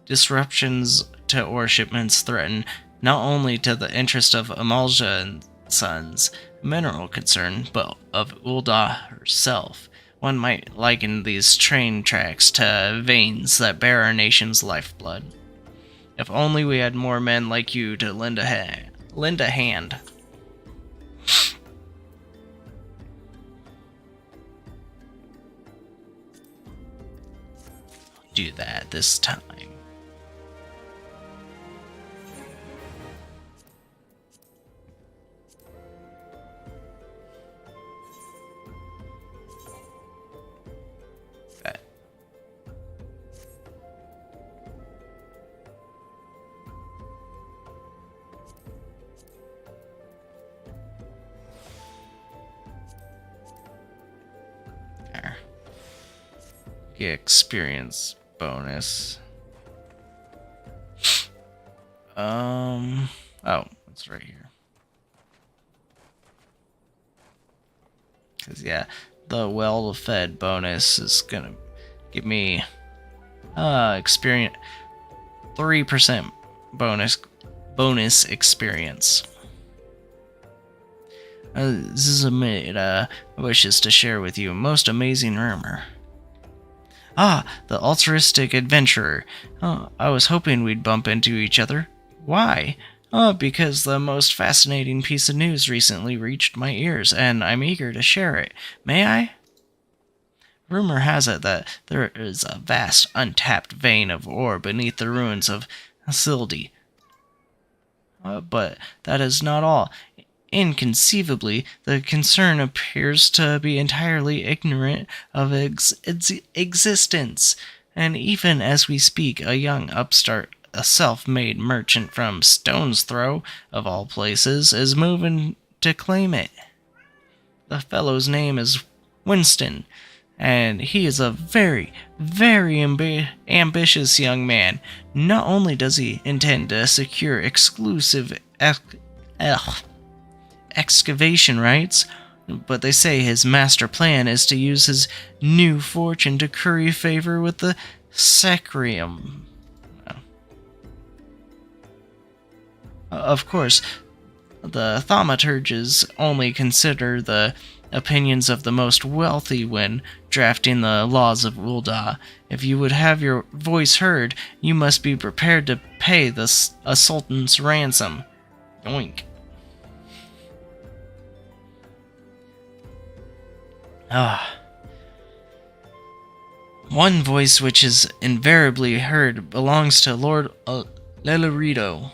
Disruptions to ore shipments threaten not only to the interest of Amalja and Sons, mineral concern, but of Ulda herself. One might liken these train tracks to veins that bear our nation's lifeblood. If only we had more men like you to lend a hand. Do that this time. Okay. There. Get experience bonus. Oh, it's right here. Cause yeah, the well-fed bonus is gonna give me experience 3% bonus experience. Zizamid wishes to share with you a most amazing rumor. Ah, the altruistic adventurer. Oh, I was hoping we'd bump into each other. Why? Oh, because the most fascinating piece of news recently reached my ears, and I'm eager to share it. May I? Rumor has it that there is a vast, untapped vein of ore beneath the ruins of Sildi. But that is not all. Inconceivably, the concern appears to be entirely ignorant of its existence, and even as we speak, a young upstart, a self-made merchant from Stone's Throw, of all places, is moving to claim it. The fellow's name is Winston, and he is a very, very ambitious young man. Not only does he intend to secure exclusive excavation rights, but they say his master plan is to use his new fortune to curry favor with the Sacrium. Of course, the thaumaturges only consider the opinions of the most wealthy when drafting the laws of Ul'dah. If you would have your voice heard, you must be prepared to pay a sultan's ransom. Yoink. One voice which is invariably heard belongs to Lord Lelarido.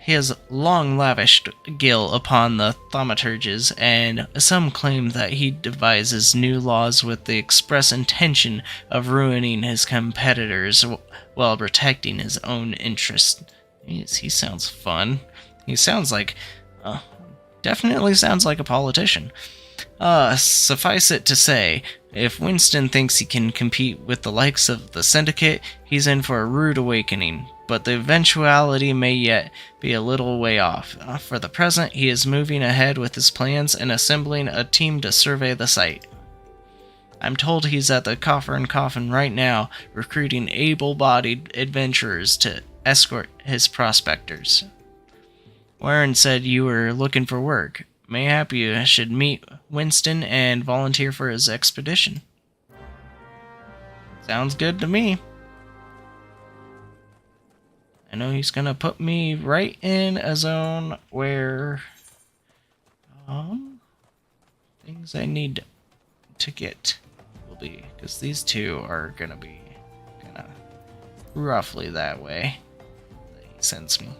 He has long lavished guile upon the thaumaturges, and some claim that he devises new laws with the express intention of ruining his competitors while protecting his own interests. He sounds fun. He sounds like... definitely sounds like a politician. Suffice it to say, if Winston thinks he can compete with the likes of the Syndicate, he's in for a rude awakening, but the eventuality may yet be a little way off. For the present, he is moving ahead with his plans and assembling a team to survey the site. I'm told he's at the Coffer and Coffin right now, recruiting able-bodied adventurers to escort his prospectors. Warren said you were looking for work. Mayhap you should meet Winston and volunteer for his expedition. Sounds good to me. I know he's gonna put me right in a zone where things I need to get will be, because these two are gonna be kinda roughly that way that he sends me.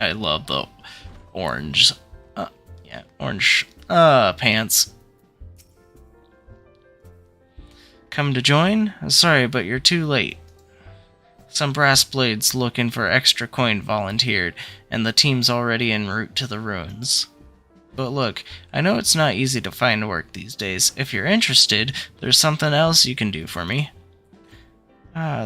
I love the orange, orange pants. Come to join? Sorry, but you're too late. Some brass blades looking for extra coin volunteered, and the team's already en route to the ruins. But look, I know it's not easy to find work these days. If you're interested, there's something else you can do for me.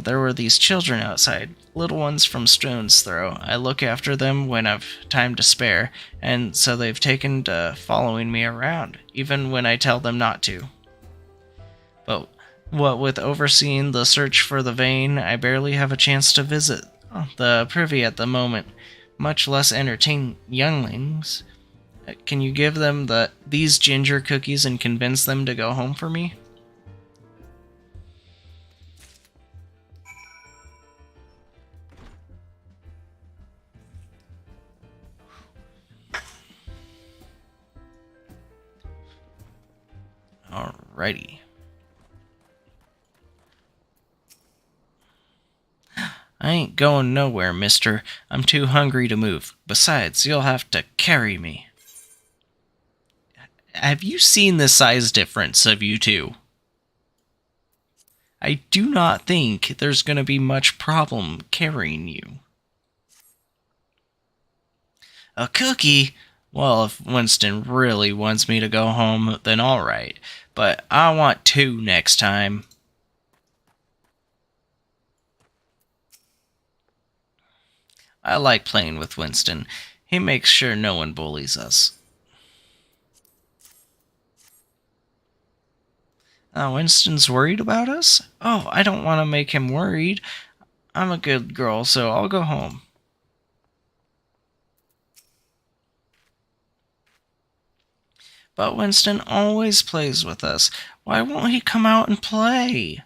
There were these children outside, little ones from Stone's Throw. I look after them when I've time to spare, and so they've taken to following me around, even when I tell them not to. But what with overseeing the search for the vein, I barely have a chance to visit the privy at the moment, much less entertain younglings. Can you give them these ginger cookies and convince them to go home for me? Alrighty. I ain't going nowhere, mister. I'm too hungry to move. Besides, you'll have to carry me. Have you seen the size difference of you two? I do not think there's going to be much problem carrying you. A cookie? Well, if Winston really wants me to go home, then alright. But I want 2 next time. I like playing with Winston. He makes sure no one bullies us. Winston's worried about us? Oh, I don't want to make him worried. I'm a good girl, so I'll go home. But Winston always plays with us. Why won't he come out and play?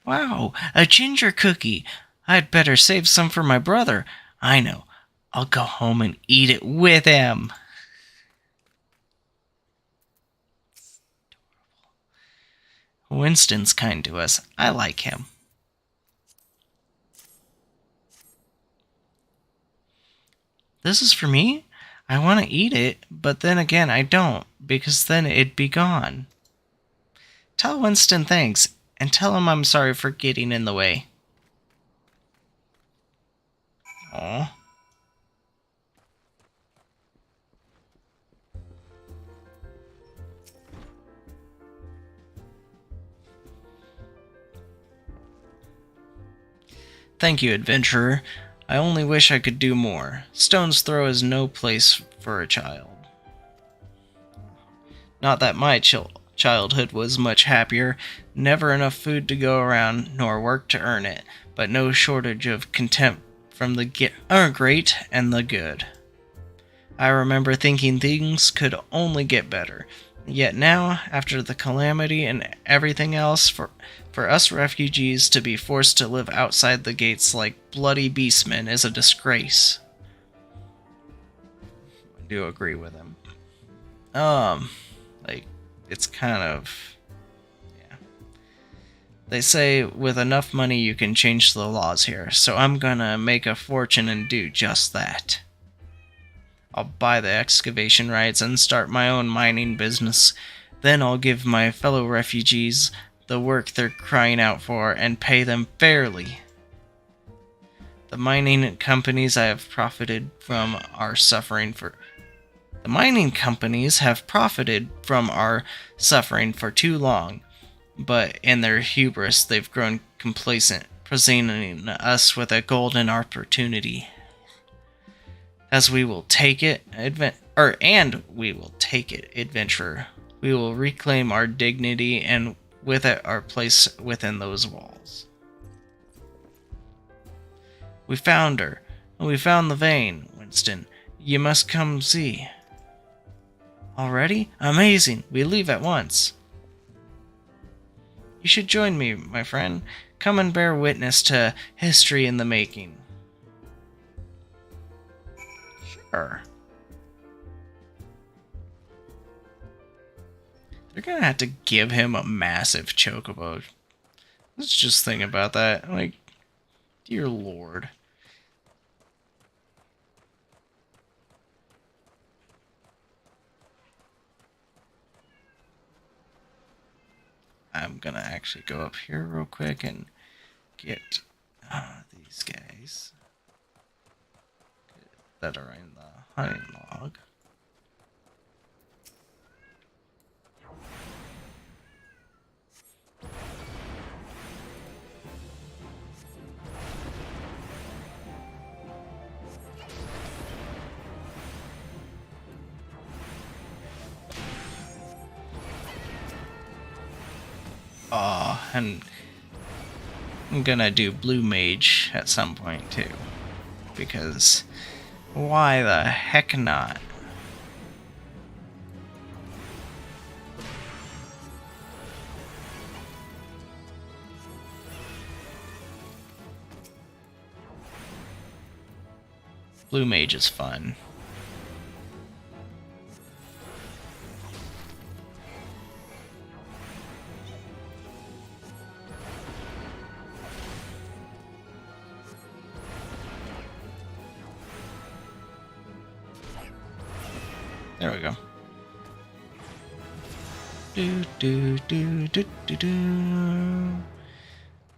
Wow, a ginger cookie. I'd better save some for my brother. I know. I'll go home and eat it with him. Winston's kind to us. I like him. This is for me? I want to eat it, but then again I don't, because then it'd be gone. Tell Winston thanks, and tell him I'm sorry for getting in the way. Aw. Thank you, adventurer. I only wish I could do more. Stone's Throw is no place for a child. Not that my childhood was much happier. Never enough food to go around, nor work to earn it, but no shortage of contempt from the great and the good. I remember thinking things could only get better. Yet now, after the calamity and everything else, for us refugees to be forced to live outside the gates like bloody beastmen is a disgrace. I do agree with him. Like, it's kind of... yeah. They say with enough money you can change the laws here, so I'm gonna make a fortune and do just that. I'll buy the excavation rights and start my own mining business. Then I'll give my fellow refugees the work they're crying out for and pay them fairly. The mining companies have profited from our suffering for too long, but in their hubris they've grown complacent, presenting us with a golden opportunity. We will take it, adventurer. We will reclaim our dignity and with it our place within those walls. We found her, and we found the vein, Winston. You must come see. Already? Amazing! We leave at once. You should join me, my friend. Come and bear witness to history in the making. Sure. They're gonna have to give him a massive chocobo. Let's just think about that. Like, dear Lord. I'm gonna actually go up here real quick and get these guys that are in the hunting log. And I'm gonna do Blue Mage at some point too, because why the heck not? Blue Mage is fun. There we go.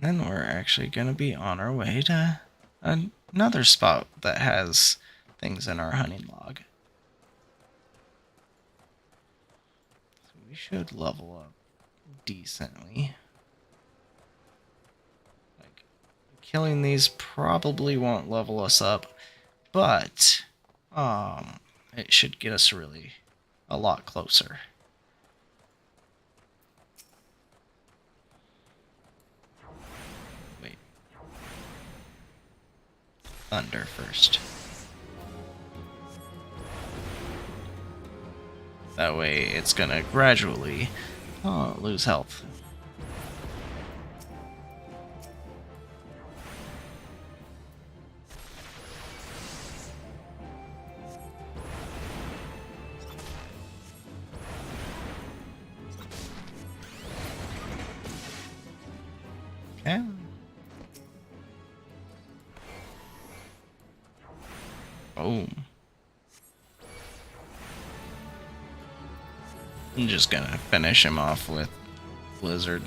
Then we're actually gonna be on our way to another spot that has things in our hunting log. So we should level up decently. Like, killing these probably won't level us up, but it should get us really a lot closer. Wait. Thunder first. That way it's gonna gradually lose health. Okay. Boom. I'm just gonna finish him off with Blizzard.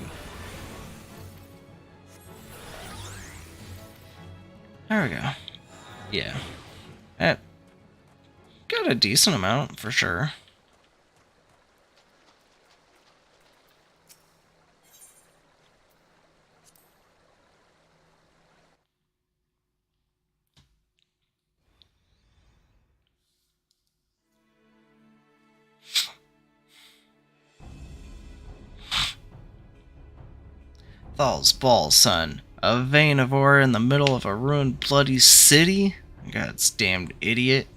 There we go. Yeah. That got a decent amount for sure. Thal's balls, son. A vein of ore in the middle of a ruined bloody city? God's damned idiot.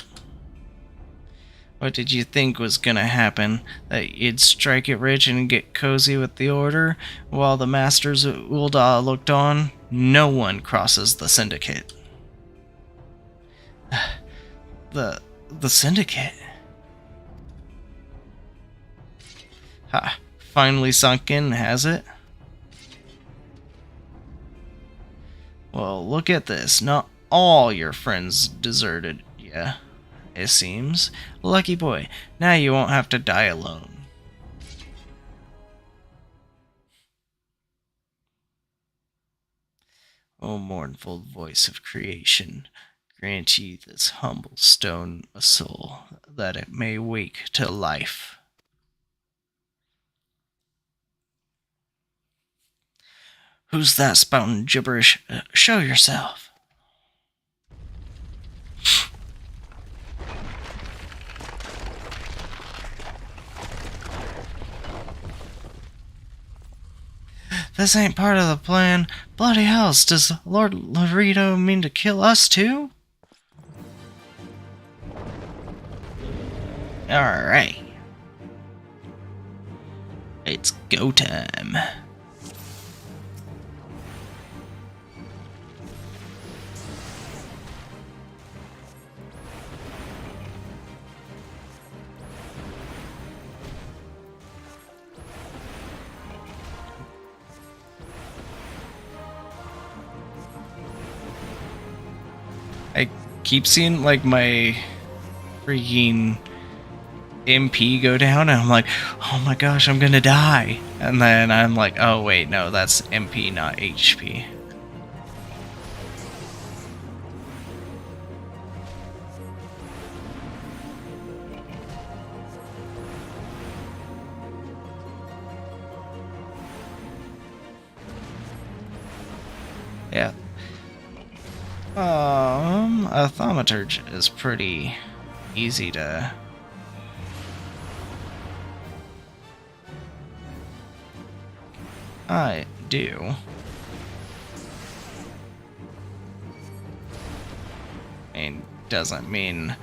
What did you think was gonna happen? That you'd strike it rich and get cozy with the Order, while the Masters of Ul'dah looked on? No one crosses the Syndicate. The Syndicate? Ha, finally sunk in, has it? Well, look at this. Not all your friends deserted ya, it seems. Lucky boy. Now you won't have to die alone. O mournful voice of creation, grant ye this humble stone a soul, that it may wake to life. Who's that spouting gibberish? Show yourself. This ain't part of the plan. Bloody hells, does Lord Laredo mean to kill us too? Alright. It's go time. I keep seeing like my freaking MP go down and I'm like, oh my gosh, I'm gonna die. And then I'm like, oh wait, no, that's MP, not HP. Yeah. A thaumaturge is pretty easy to... I do. And doesn't mean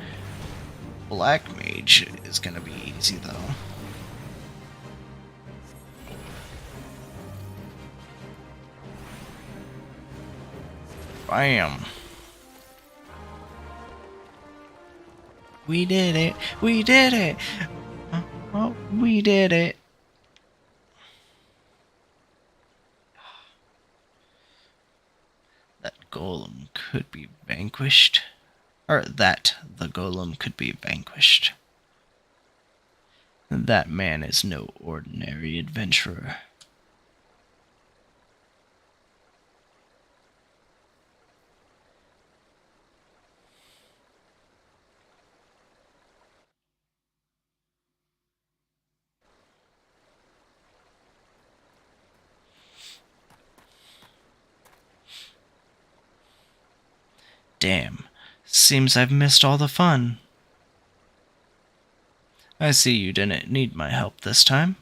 Black Mage is gonna be easy though. Bam. We did it. We did it. Oh, we did it. That golem could be vanquished. Or that the golem could be vanquished. That man is no ordinary adventurer. Damn, seems I've missed all the fun. I see you didn't need my help this time.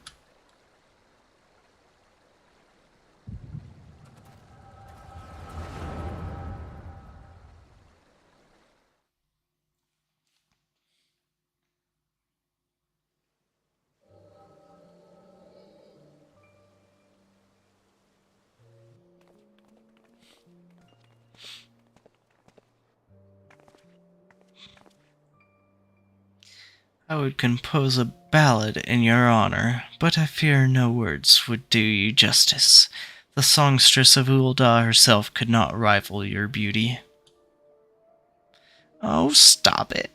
I would compose a ballad in your honor, but I fear no words would do you justice. The songstress of Ul'dah herself could not rival your beauty. Oh, stop it.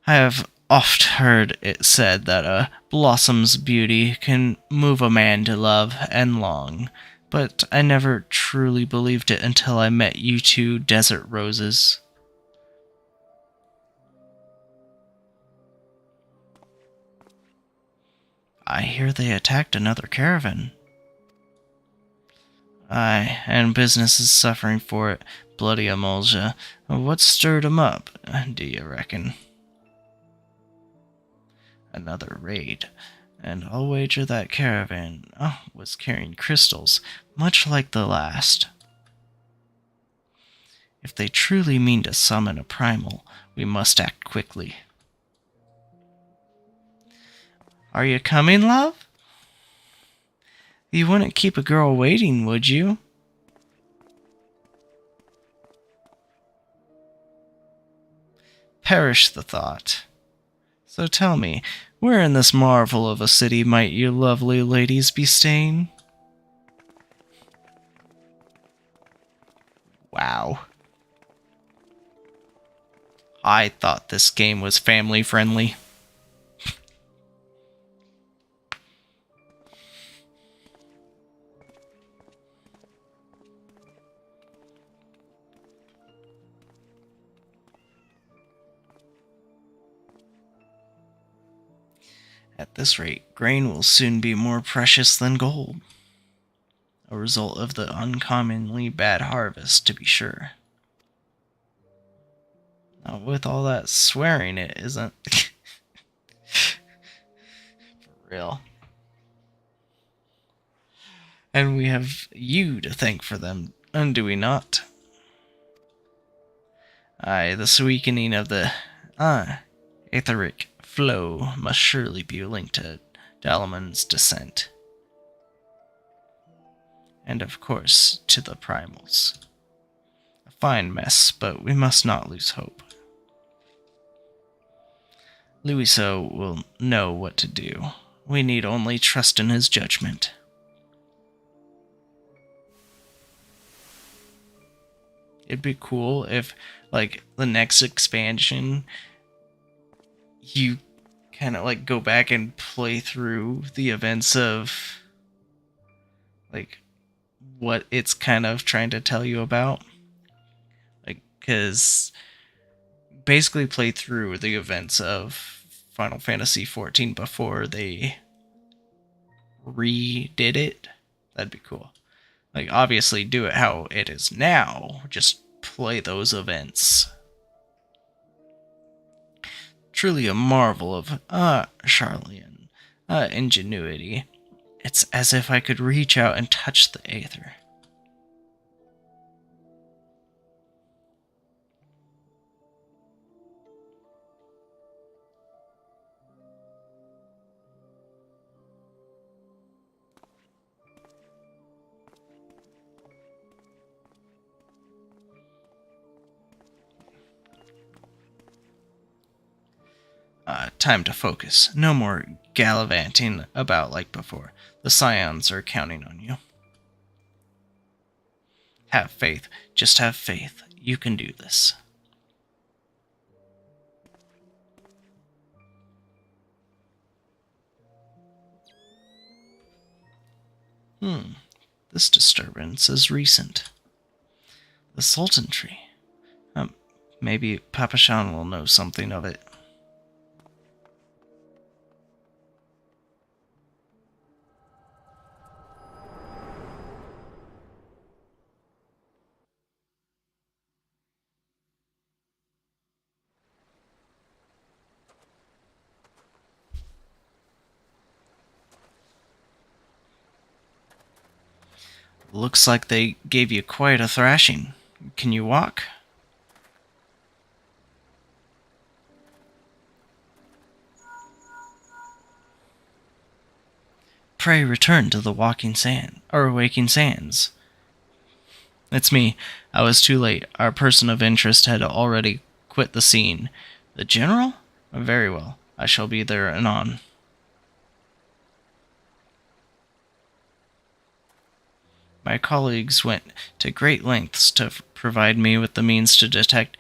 I have oft heard it said that a blossom's beauty can move a man to love and long, but I never truly believed it until I met you two desert roses. I hear they attacked another caravan. Aye, and business is suffering for it. Bloody Eorzea. What stirred 'em up, do you reckon? Another raid. And I'll wager that caravan was carrying crystals, much like the last. If they truly mean to summon a primal, we must act quickly. Are you coming, love? You wouldn't keep a girl waiting, would you? Perish the thought. So tell me, where in this marvel of a city might you lovely ladies be staying? Wow. I thought this game was family friendly. At this rate, grain will soon be more precious than gold. A result of the uncommonly bad harvest, to be sure. Now, with all that swearing, it isn't. For real. And we have you to thank for them, do we not? Aye, this weakening of the etheric flow must surely be linked to Dalaman's descent. And of course, to the primals. A fine mess, but we must not lose hope. Luiso will know what to do. We need only trust in his judgment. It'd be cool if, like, the next expansion, you kind of, like, go back and play through the events of, like, what it's kind of trying to tell you about. Like, because basically play through the events of Final Fantasy XIV before they redid it. That'd be cool. Like, obviously do it how it is now. Just play those events. Truly a marvel of, Charlian, ingenuity. It's as if I could reach out and touch the aether. Time to focus. No more gallivanting about like before. The Scions are counting on you. Have faith. Just have faith. You can do this. This disturbance is recent. The Sultan tree. Maybe Papashan will know something of it. Looks like they gave you quite a thrashing. Can you walk? Pray return to the waking sands. It's me. I was too late. Our person of interest had already quit the scene. The general? Very well. I shall be there anon. My colleagues went to great lengths to provide me with the means to detect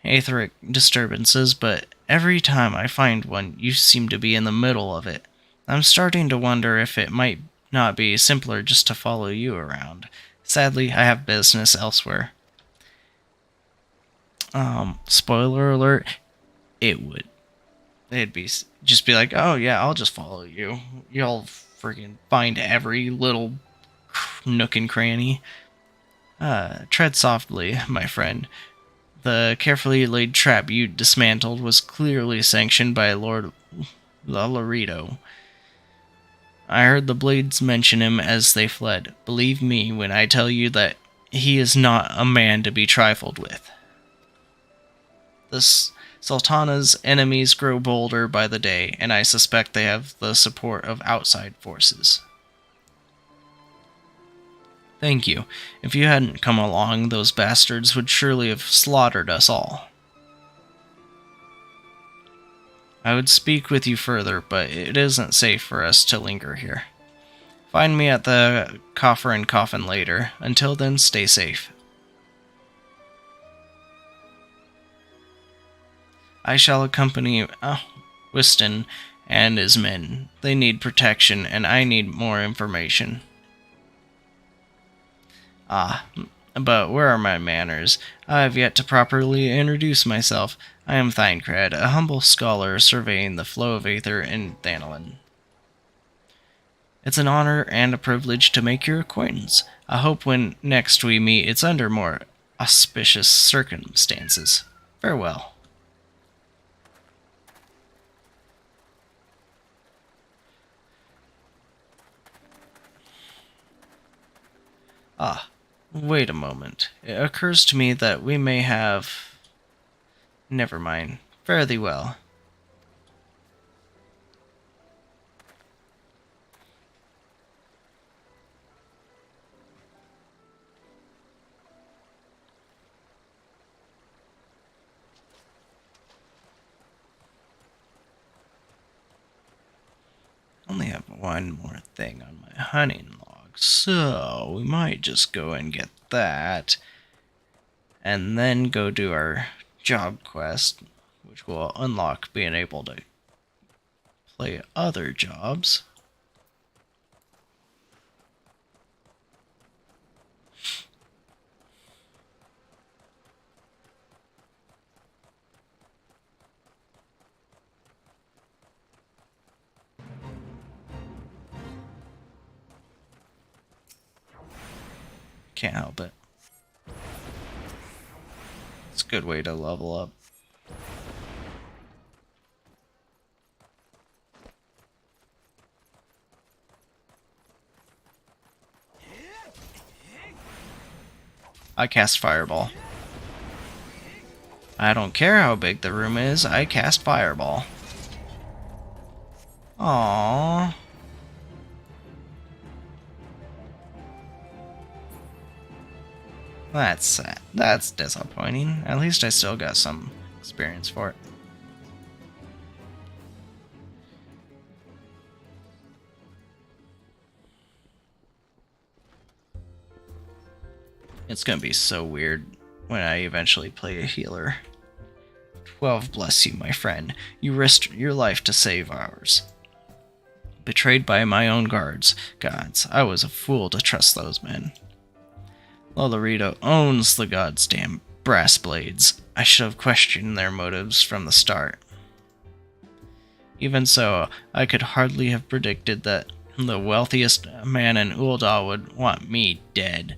etheric disturbances, but every time I find one, you seem to be in the middle of it. I'm starting to wonder if it might not be simpler just to follow you around. Sadly, I have business elsewhere. Spoiler alert, it would. It'd be just be like, oh yeah, I'll just follow you. You'll freaking find every little nook and cranny. Tread softly, my friend. The carefully laid trap you dismantled was clearly sanctioned by Lord Lolorito. I heard the Blades mention him as they fled. Believe me when I tell you that he is not a man to be trifled with. The Sultana's enemies grow bolder by the day, and I suspect they have the support of outside forces. Thank you. If you hadn't come along, those bastards would surely have slaughtered us all. I would speak with you further, but it isn't safe for us to linger here. Find me at the Coffer and Coffin later. Until then, stay safe. I shall accompany Whiston and his men. They need protection, and I need more information. But where are my manners? I have yet to properly introduce myself. I am Thinecred, a humble scholar surveying the flow of aether in Thanalin. It's an honor and a privilege to make your acquaintance. I hope when next we meet it's under more auspicious circumstances. Farewell. Wait a moment. It occurs to me that we may have... Never mind. Fare thee well. I only have one more thing on my hunting log, so we might just go and get that, and then go do our job quest, which will unlock being able to play other jobs. Can't help it. It's a good way to level up. I cast Fireball. I don't care how big the room is, I cast Fireball. Aww. That's sad. That's disappointing. At least I still got some experience for it. It's gonna be so weird when I eventually play a healer. 12 bless you, my friend. You risked your life to save ours. Betrayed by my own gods, I was a fool to trust those men. Lolorito owns the goddamn brass blades. I should have questioned their motives from the start. Even so, I could hardly have predicted that the wealthiest man in Ul'dah would want me dead.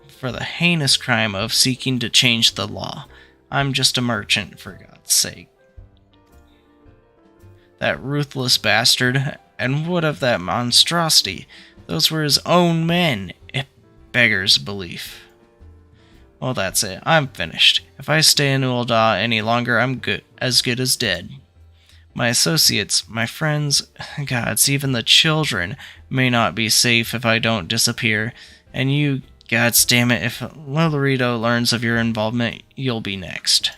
For the heinous crime of seeking to change the law. I'm just a merchant, for God's sake. That ruthless bastard, and what of that monstrosity? Those were his own men. It beggars belief. Well, that's it. I'm finished. If I stay in Ul'dah any longer, I'm as good as dead. My associates, my friends, gods, even the children may not be safe if I don't disappear, and you, gods damn it, if Lolorito learns of your involvement, you'll be next.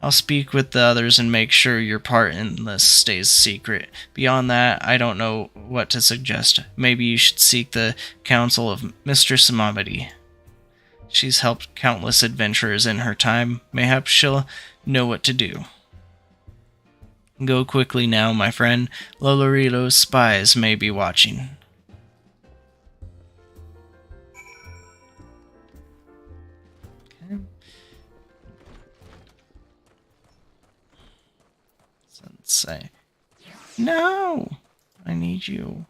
I'll speak with the others and make sure your part in this stays secret. Beyond that, I don't know what to suggest. Maybe you should seek the counsel of Mistress Mamadi. She's helped countless adventurers in her time. Mayhap she'll know what to do. Go quickly now, my friend. Lolorito's spies may be watching. Okay. Sensei. No! I need you.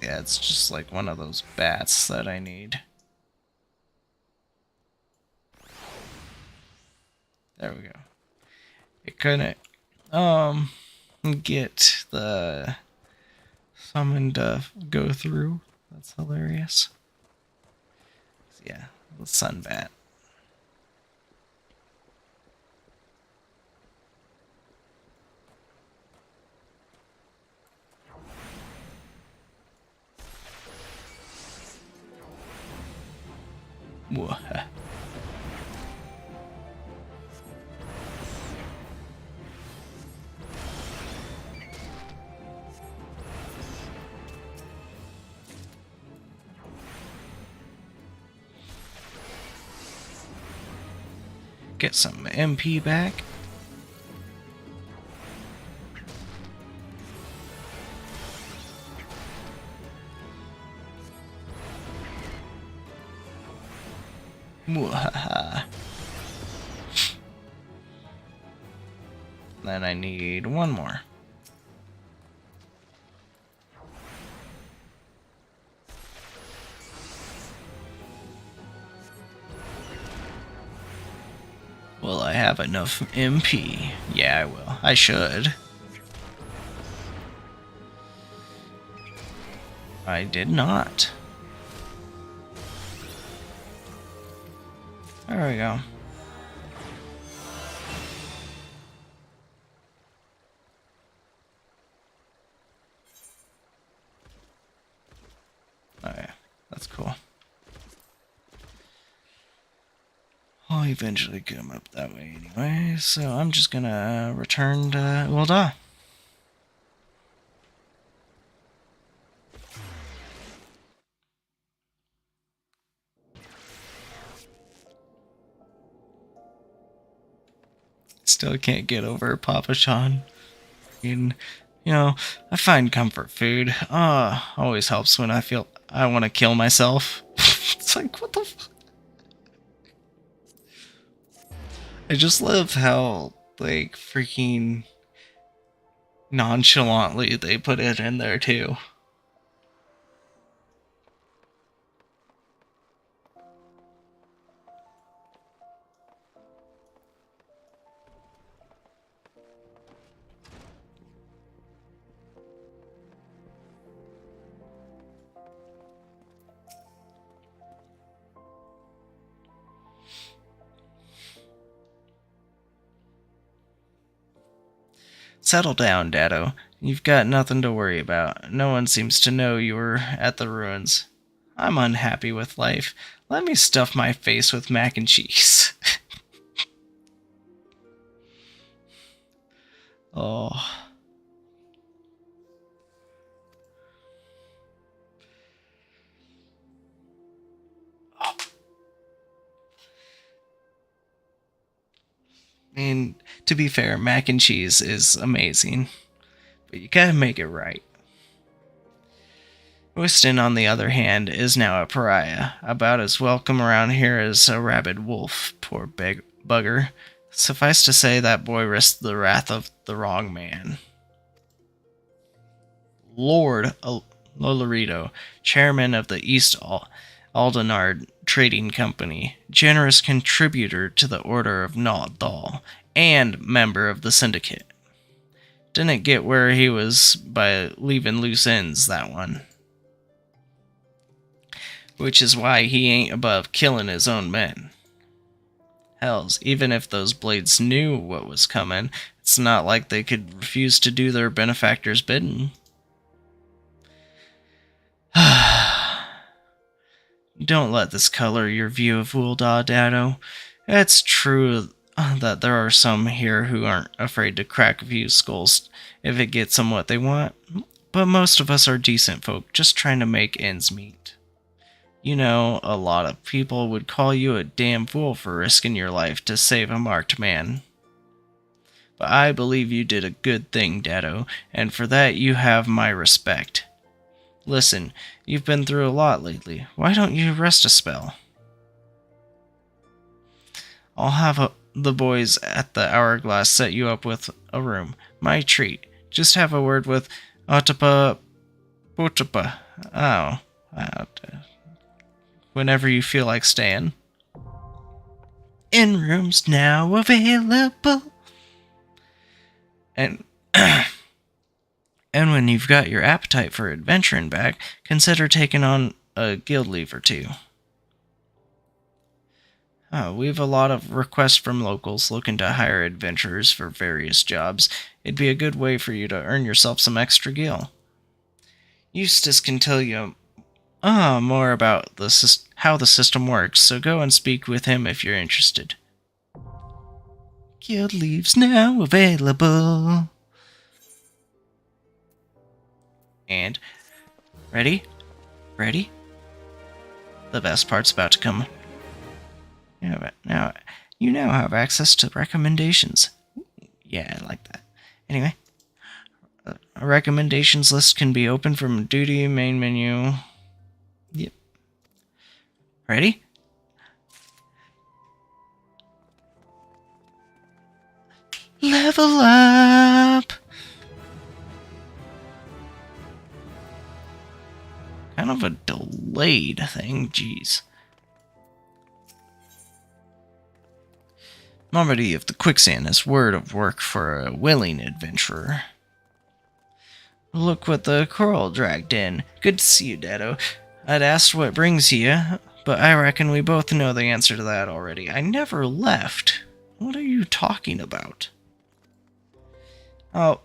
Yeah, it's just like one of those bats that I need. There we go. It couldn't get the summon to go through. That's hilarious. Yeah, the sun bat. Whoa. Get some MP back. Mwahaha. Then I need one more. Will I have enough MP? Yeah, I will. I should. I did not. There we go. Oh yeah, that's cool. I'll eventually come up that way anyway, so I'm just gonna return to Eorzea. Still can't get over Papa Sean. And, I find comfort food. Always helps when I feel I want to kill myself. It's like, what the fuck? I just love how, like, freaking nonchalantly they put it in there, too. Settle down, Dado. You've got nothing to worry about. No one seems to know you were at the ruins. I'm unhappy with life. Let me stuff my face with mac and cheese. Oh. I mean, to be fair, mac and cheese is amazing, but you gotta make it right. Whiston, on the other hand, is now a pariah, about as welcome around here as a rabid wolf, poor bugger. Suffice to say, that boy risked the wrath of the wrong man. Lord Lolorito, chairman of the East Aldenard Trading Company, generous contributor to the Order of Naldal, and member of the Syndicate. Didn't get where he was by leaving loose ends, that one. Which is why he ain't above killing his own men. Hells, even if those blades knew what was coming, it's not like they could refuse to do their benefactor's bidding. Don't let this color your view of Ul'dah, Dado. It's true that there are some here who aren't afraid to crack a few skulls if it gets them what they want, but most of us are decent folk just trying to make ends meet. You know, a lot of people would call you a damn fool for risking your life to save a marked man. But I believe you did a good thing, Dado, and for that you have my respect. Listen, you've been through a lot lately. Why don't you rest a spell? I'll have the boys at the Hourglass set you up with a room. My treat. Just have a word with Otapa Putapa. Whenever you feel like staying. In rooms now available. And and when you've got your appetite for adventuring back, consider taking on a guild leave or two. We've a lot of requests from locals looking to hire adventurers for various jobs. It'd be a good way for you to earn yourself some extra gil. Eustace can tell you more about how the system works, so go and speak with him if you're interested. Guild leaves now available. And ready? Ready? The best part's about to come. Now you now have access to recommendations. Yeah, I like that. Anyway, a recommendations list can be opened from duty main menu. Yep. Ready? Level up! Kind of a delayed thing, jeez. Marmody of the Quicksand has word of work for a willing adventurer. Look what the coral dragged in. Good to see you, Dado. I'd asked what brings you, but I reckon we both know the answer to that already. I never left. What are you talking about? Oh,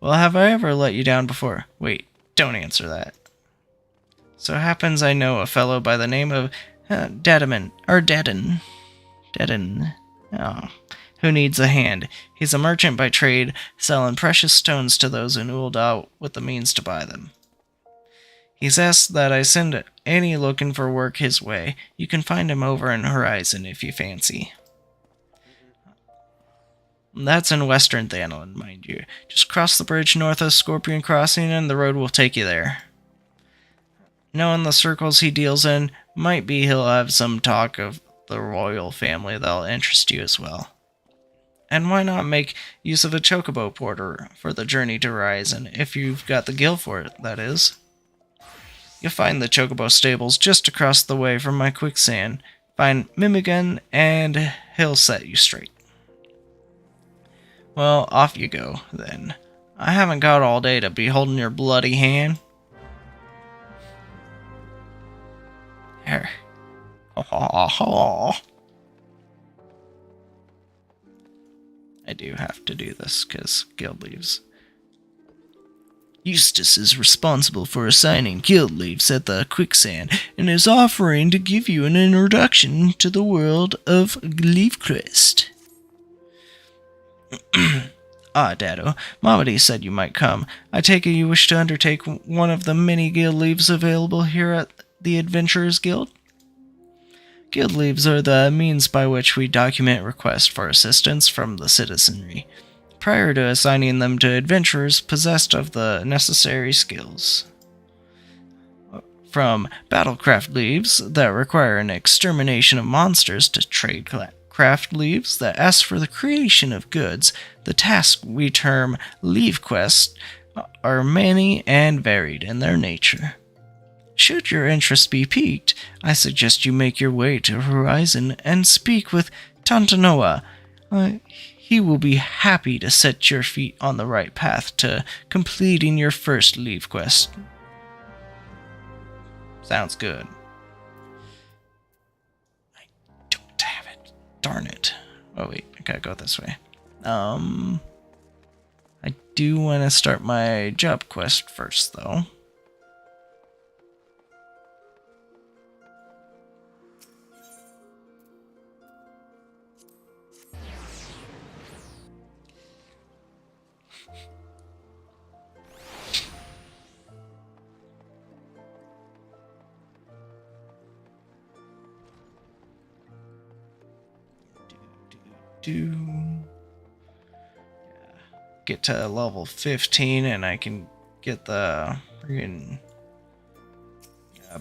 well, have I ever let you down before? Wait, don't answer that. So it happens I know a fellow by the name of Dedden, who needs a hand. He's a merchant by trade, selling precious stones to those in Ul'dah with the means to buy them. He's asked that I send any looking for work his way. You can find him over in Horizon if you fancy. That's in Western Thanalan, mind you. Just cross the bridge north of Scorpion Crossing and the road will take you there. Knowing the circles he deals in, might be he'll have some talk of the royal family that'll interest you as well. And why not make use of a chocobo porter for the journey to Horizon, if you've got the gil for it, that is. You'll find the chocobo stables just across the way from my quicksand. Find Mimigan, and he'll set you straight. Well, off you go, then. I haven't got all day to be holding your bloody hand. There. I do have to do this, because guild leaves. Eustace is responsible for assigning guild leaves at the Quicksand, and is offering to give you an introduction to the world of Leafcrest. Dado, Mamadi said you might come. I take it you wish to undertake one of the many guild leaves available here at the Adventurers Guild? Guild leaves are the means by which we document requests for assistance from the citizenry, prior to assigning them to adventurers possessed of the necessary skills. From battlecraft leaves that require an extermination of monsters to tradecraft leaves that ask for the creation of goods, the tasks we term leave quests are many and varied in their nature. Should your interest be piqued, I suggest you make your way to Horizon and speak with Tantanoa. He will be happy to set your feet on the right path to completing your first leave quest. Sounds good. I don't have it. Darn it. Oh wait, I gotta go this way. I do want to start my job quest first, though. Get to level 15 and I can get the friggin'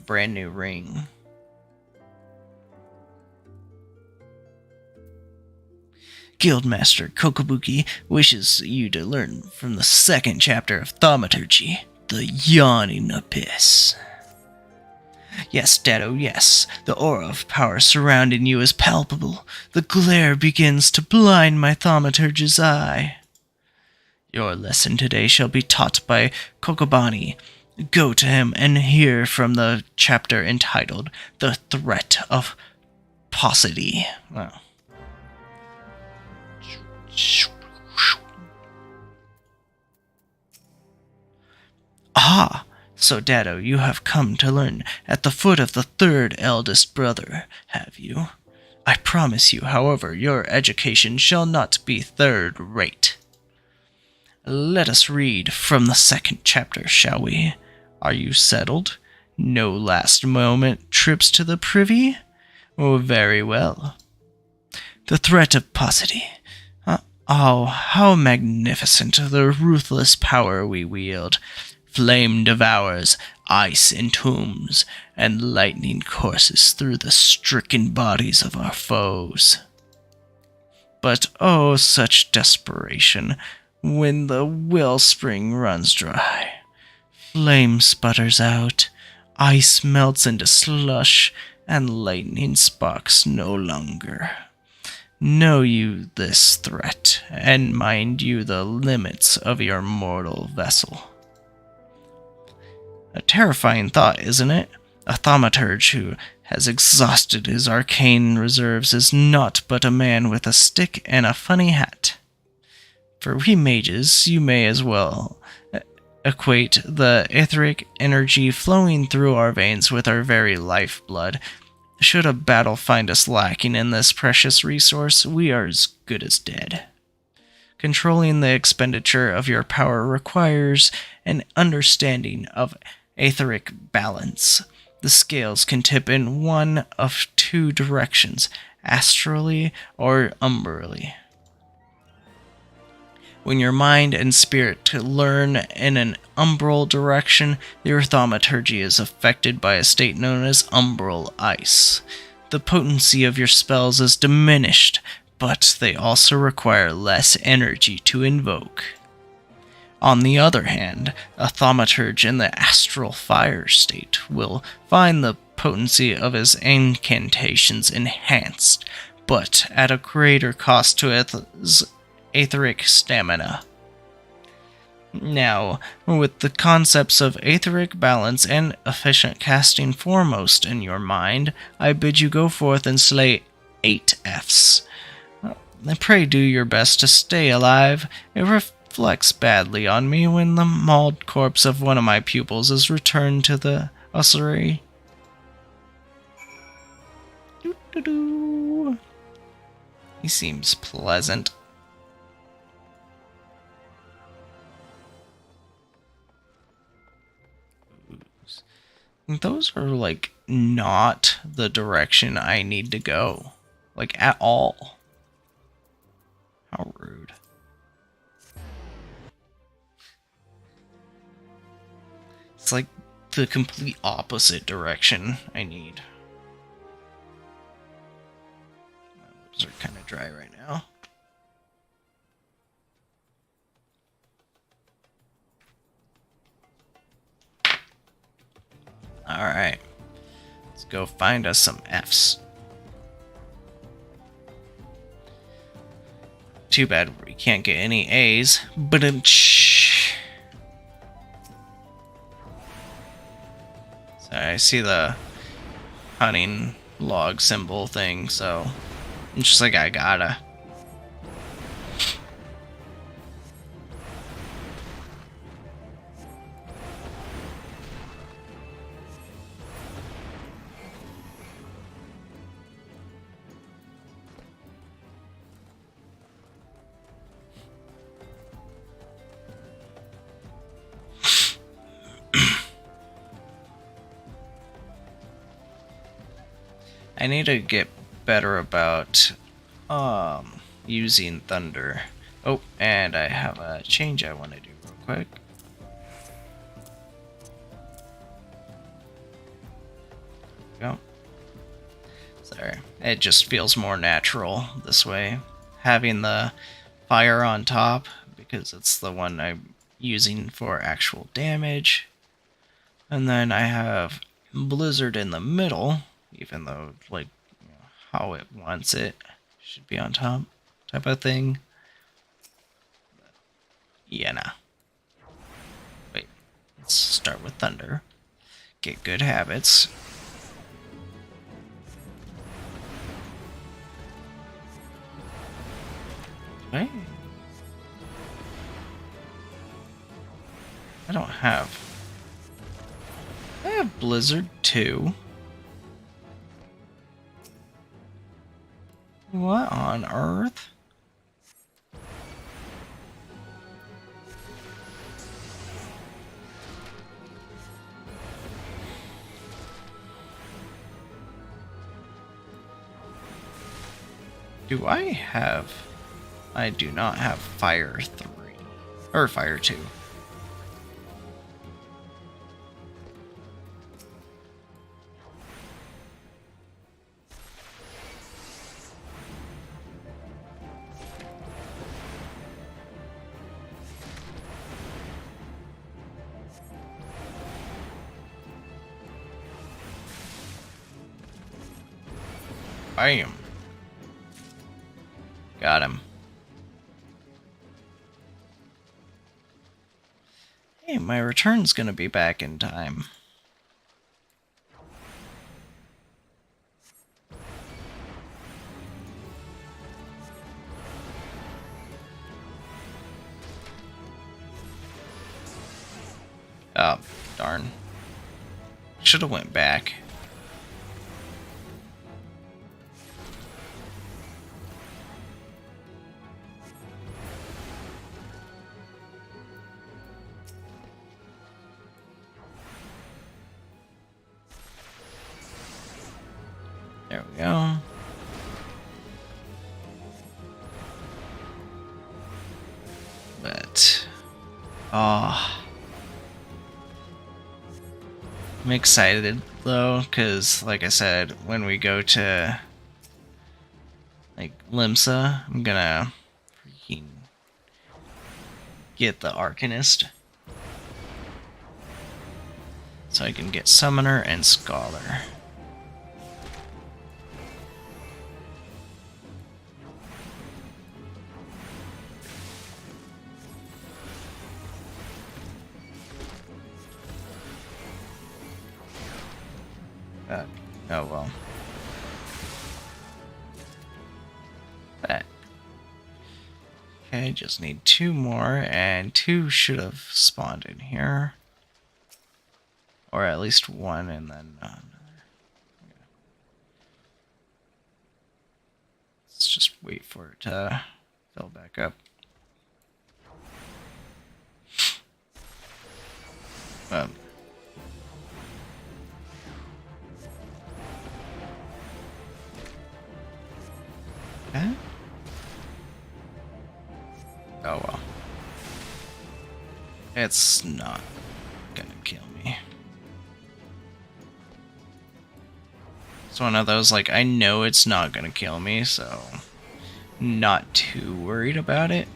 brand new ring. Guildmaster Kokobuki wishes you to learn from the second chapter of Thaumaturgy, the Yawning Abyss. Yes, Dado, yes. The aura of power surrounding you is palpable. The glare begins to blind my thaumaturge's eye. Your lesson today shall be taught by Kokobani. Go to him and hear from the chapter entitled The Threat of Paucity. Wow. Ah! So, Dado, you have come to learn at the foot of the third eldest brother, have you? I promise you, however, your education shall not be third-rate. Let us read from the second chapter, shall we? Are you settled? No last-moment trips to the privy? Oh, very well. The threat of paucity. Oh, how magnificent the ruthless power we wield. Flame devours, ice entombs, and lightning courses through the stricken bodies of our foes. But oh, such desperation when the wellspring runs dry. Flame sputters out, ice melts into slush, and lightning sparks no longer. Know you this threat, and mind you the limits of your mortal vessel. A terrifying thought, isn't it? A thaumaturge who has exhausted his arcane reserves is naught but a man with a stick and a funny hat. For we mages, you may as well equate the etheric energy flowing through our veins with our very lifeblood. Should a battle find us lacking in this precious resource, we are as good as dead. Controlling the expenditure of your power requires an understanding of etheric balance. The scales can tip in one of two directions, astrally or umbrally. When your mind and spirit learn in an umbral direction, your thaumaturgy is affected by a state known as umbral ice. The potency of your spells is diminished, but they also require less energy to invoke. On the other hand, a thaumaturge in the astral fire state will find the potency of his incantations enhanced, but at a greater cost to his etheric stamina. Now, with the concepts of etheric balance and efficient casting foremost in your mind, I bid you go forth and slay 8 Fs. Pray do your best to stay alive. It reflects badly on me when the mauled corpse of one of my pupils is returned to the ossuary. He seems pleasant. Those are, like, not the direction I need to go. Like, at all. How rude. It's like the complete opposite direction I need. My lips are kind of dry right now. Alright. Let's go find us some Fs. Too bad we can't get any A's. But so I see the hunting log symbol thing, so It's just like I gotta. I need to get better about using thunder. Oh, and I have a change I want to do real quick. Go. Sorry. It just feels more natural this way. Having the fire on top, because it's the one I'm using for actual damage. And then I have Blizzard in the middle, even though, like, you know, how it wants it should be on top, type of thing. But, yeah, nah. Wait, let's start with Thunder. Get good habits. Wait. I don't have... I have Blizzard too. What on earth? Do I have... I do not have Fire 3. Or Fire 2. Bam. Got him. Hey, my return's gonna be back in time. Oh, darn. Should have went back. There we go. But, oh, I'm excited though, because like I said, when we go to like Limsa, I'm gonna freaking get the Arcanist so I can get Summoner and Scholar. Oh well. But okay, just need 2 more, and 2 should have spawned in here, or at least 1, and then another. Yeah. Let's just wait for it to fill back up. Okay. Oh well. It's not gonna kill me. It's one of those, like, I know it's not gonna kill me, so not too worried about it.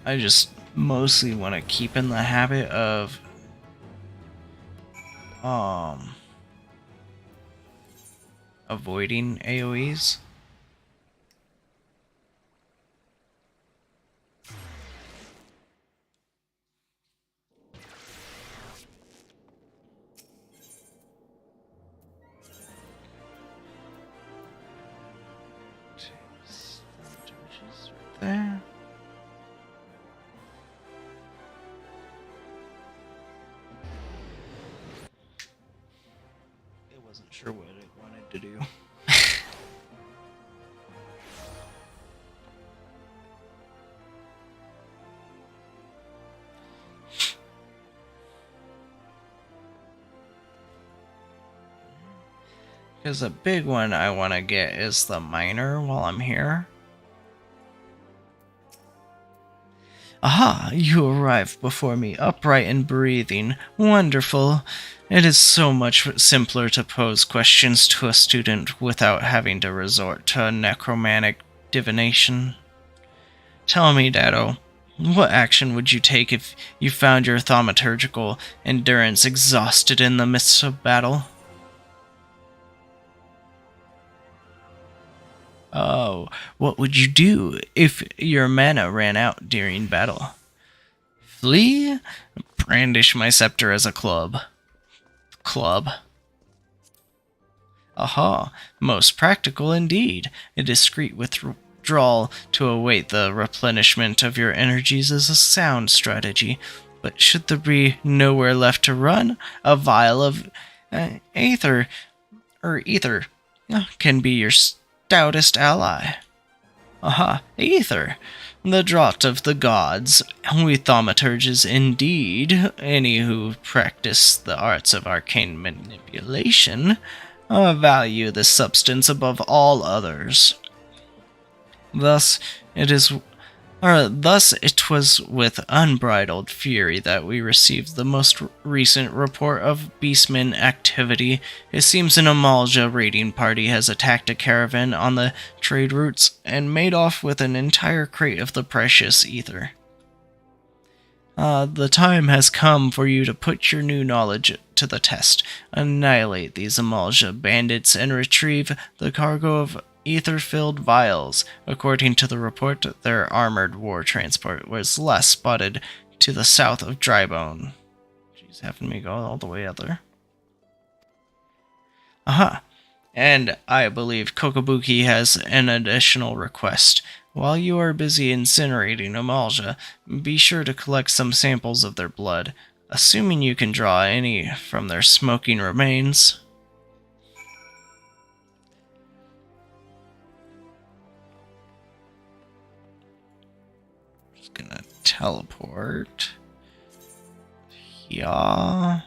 I just mostly want to keep in the habit of avoiding AoEs. Just right there. It wasn't sure what it wanted to do. Because a big one I want to get is the miner while I'm here. Aha! You arrived before me, upright and breathing. Wonderful. It is so much simpler to pose questions to a student without having to resort to necromantic divination. Tell me, Dado, what action would you take if you found your thaumaturgical endurance exhausted in the midst of battle? Oh, what would you do if your mana ran out during battle? Flee? Brandish my scepter as a club. Club. Aha, most practical indeed. A discreet withdrawal to await the replenishment of your energies is a sound strategy. But should there be nowhere left to run, a vial of ether can be your stoutest ally. Aha, ether, the draught of the gods. We thaumaturges indeed, any who practice the arts of arcane manipulation, value this substance above all others. Thus it was with unbridled fury that we received the most recent report of beastman activity. It seems an Amalja raiding party has attacked a caravan on the trade routes and made off with an entire crate of the precious ether. The time has come for you to put your new knowledge to the test. Annihilate these Amalja bandits and retrieve the cargo of ether-filled vials. According to the report, their armored war transport was last spotted to the south of Drybone. She's having me go all the way out there. Aha! And I believe Kokobuki has an additional request. While you are busy incinerating Amalja, be sure to collect some samples of their blood, assuming you can draw any from their smoking remains. Gonna teleport. Yeah.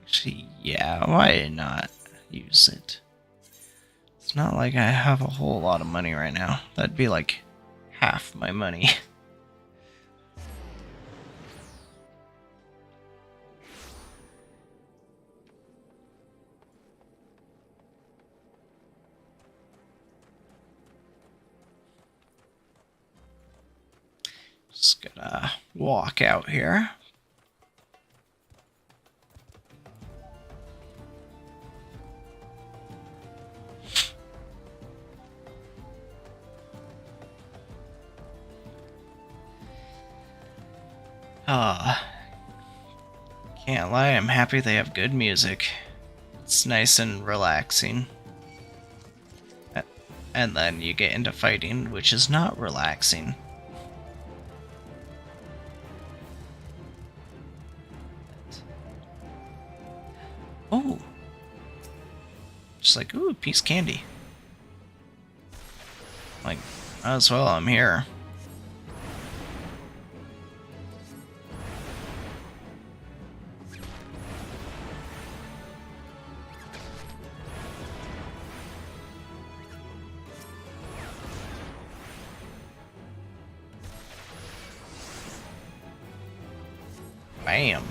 Actually, yeah, why not use it? It's not like I have a whole lot of money right now. That'd be like half my money. Just gonna walk out here. Can't lie, I'm happy they have good music. It's nice and relaxing. And then you get into fighting, which is not relaxing. Oh! Just like, ooh, piece of candy. Like, might as well, I'm here. Bam.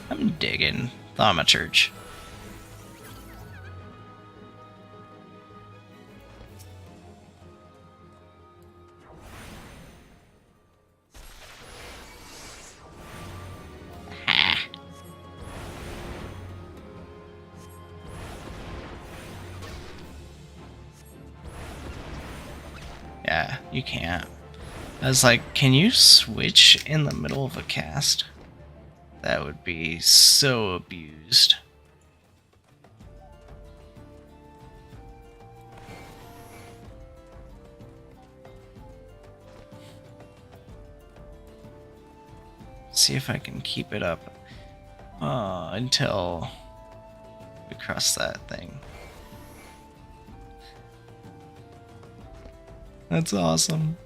I'm digging Thaumaturge. Yeah, you can't. I was like, can you switch in the middle of a cast? That would be so abused. See if I can keep it up until we cross that thing. That's awesome.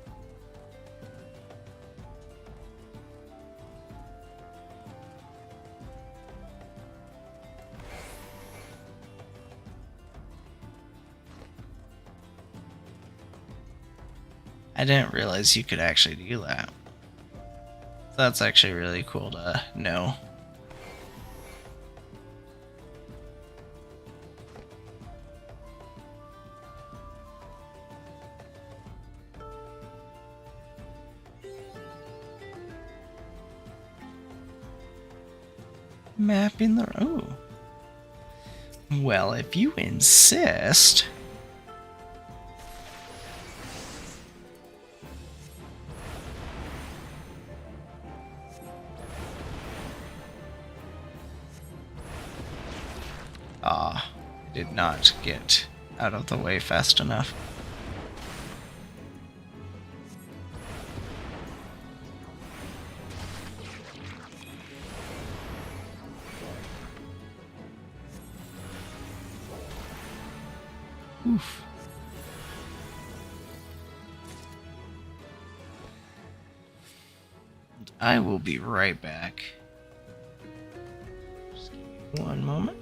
I didn't realize you could actually do that. That's actually really cool to know. Mapping the oh. Well, if you insist. Ah, I did not get out of the way fast enough. Oof. I will be right back. Just give me one moment.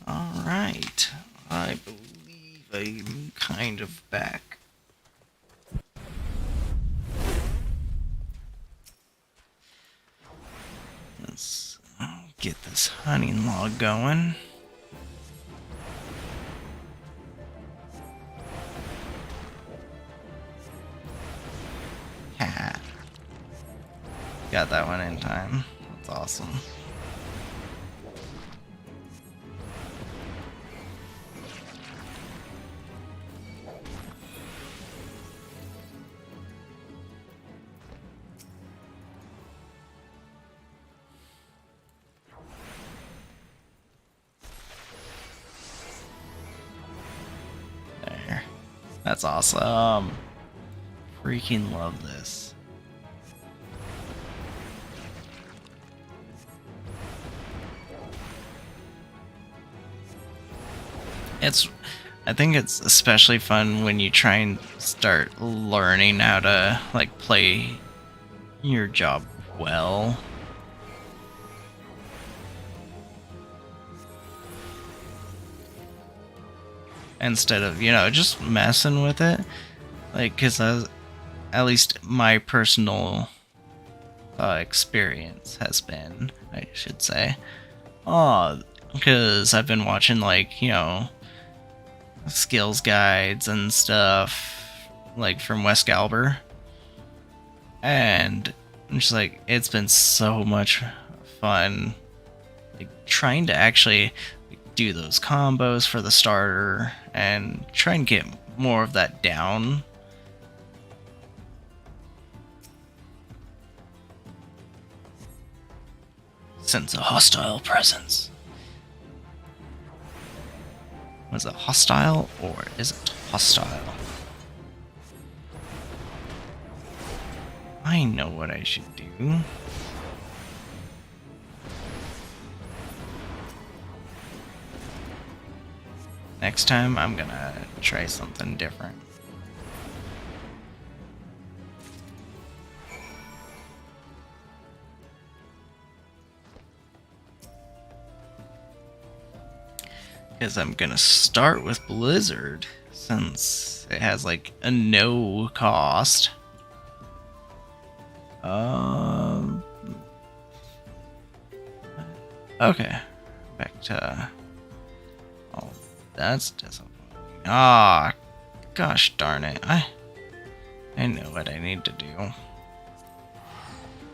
Alright, I believe I'm kind of back. Let's get this hunting log going. Haha. Got that one in time. That's awesome. There. That's awesome. Freaking love this. I think it's especially fun when you try and start learning how to like play your job well. Instead of, just messing with it. Like, because at least my personal experience has been, I should say. Because I've been watching, like, skills guides and stuff, like, from Westgalber. And I'm just like, it's been so much fun, like, trying to actually do those combos for the starter and try and get more of that down. Sense a hostile presence. Was it hostile or is it hostile? I know what I should do. Next time, I'm gonna try something different. Because I'm gonna start with Blizzard, since it has like a no cost. Okay, back to. Oh, that's disappointing. Ah, gosh darn it! I know what I need to do.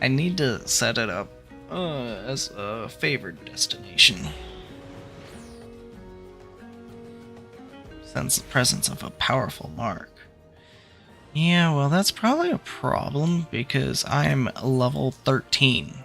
I need to set it up as a favored destination. Sense the presence of a powerful mark. Yeah, well, that's probably a problem because I'm level 13.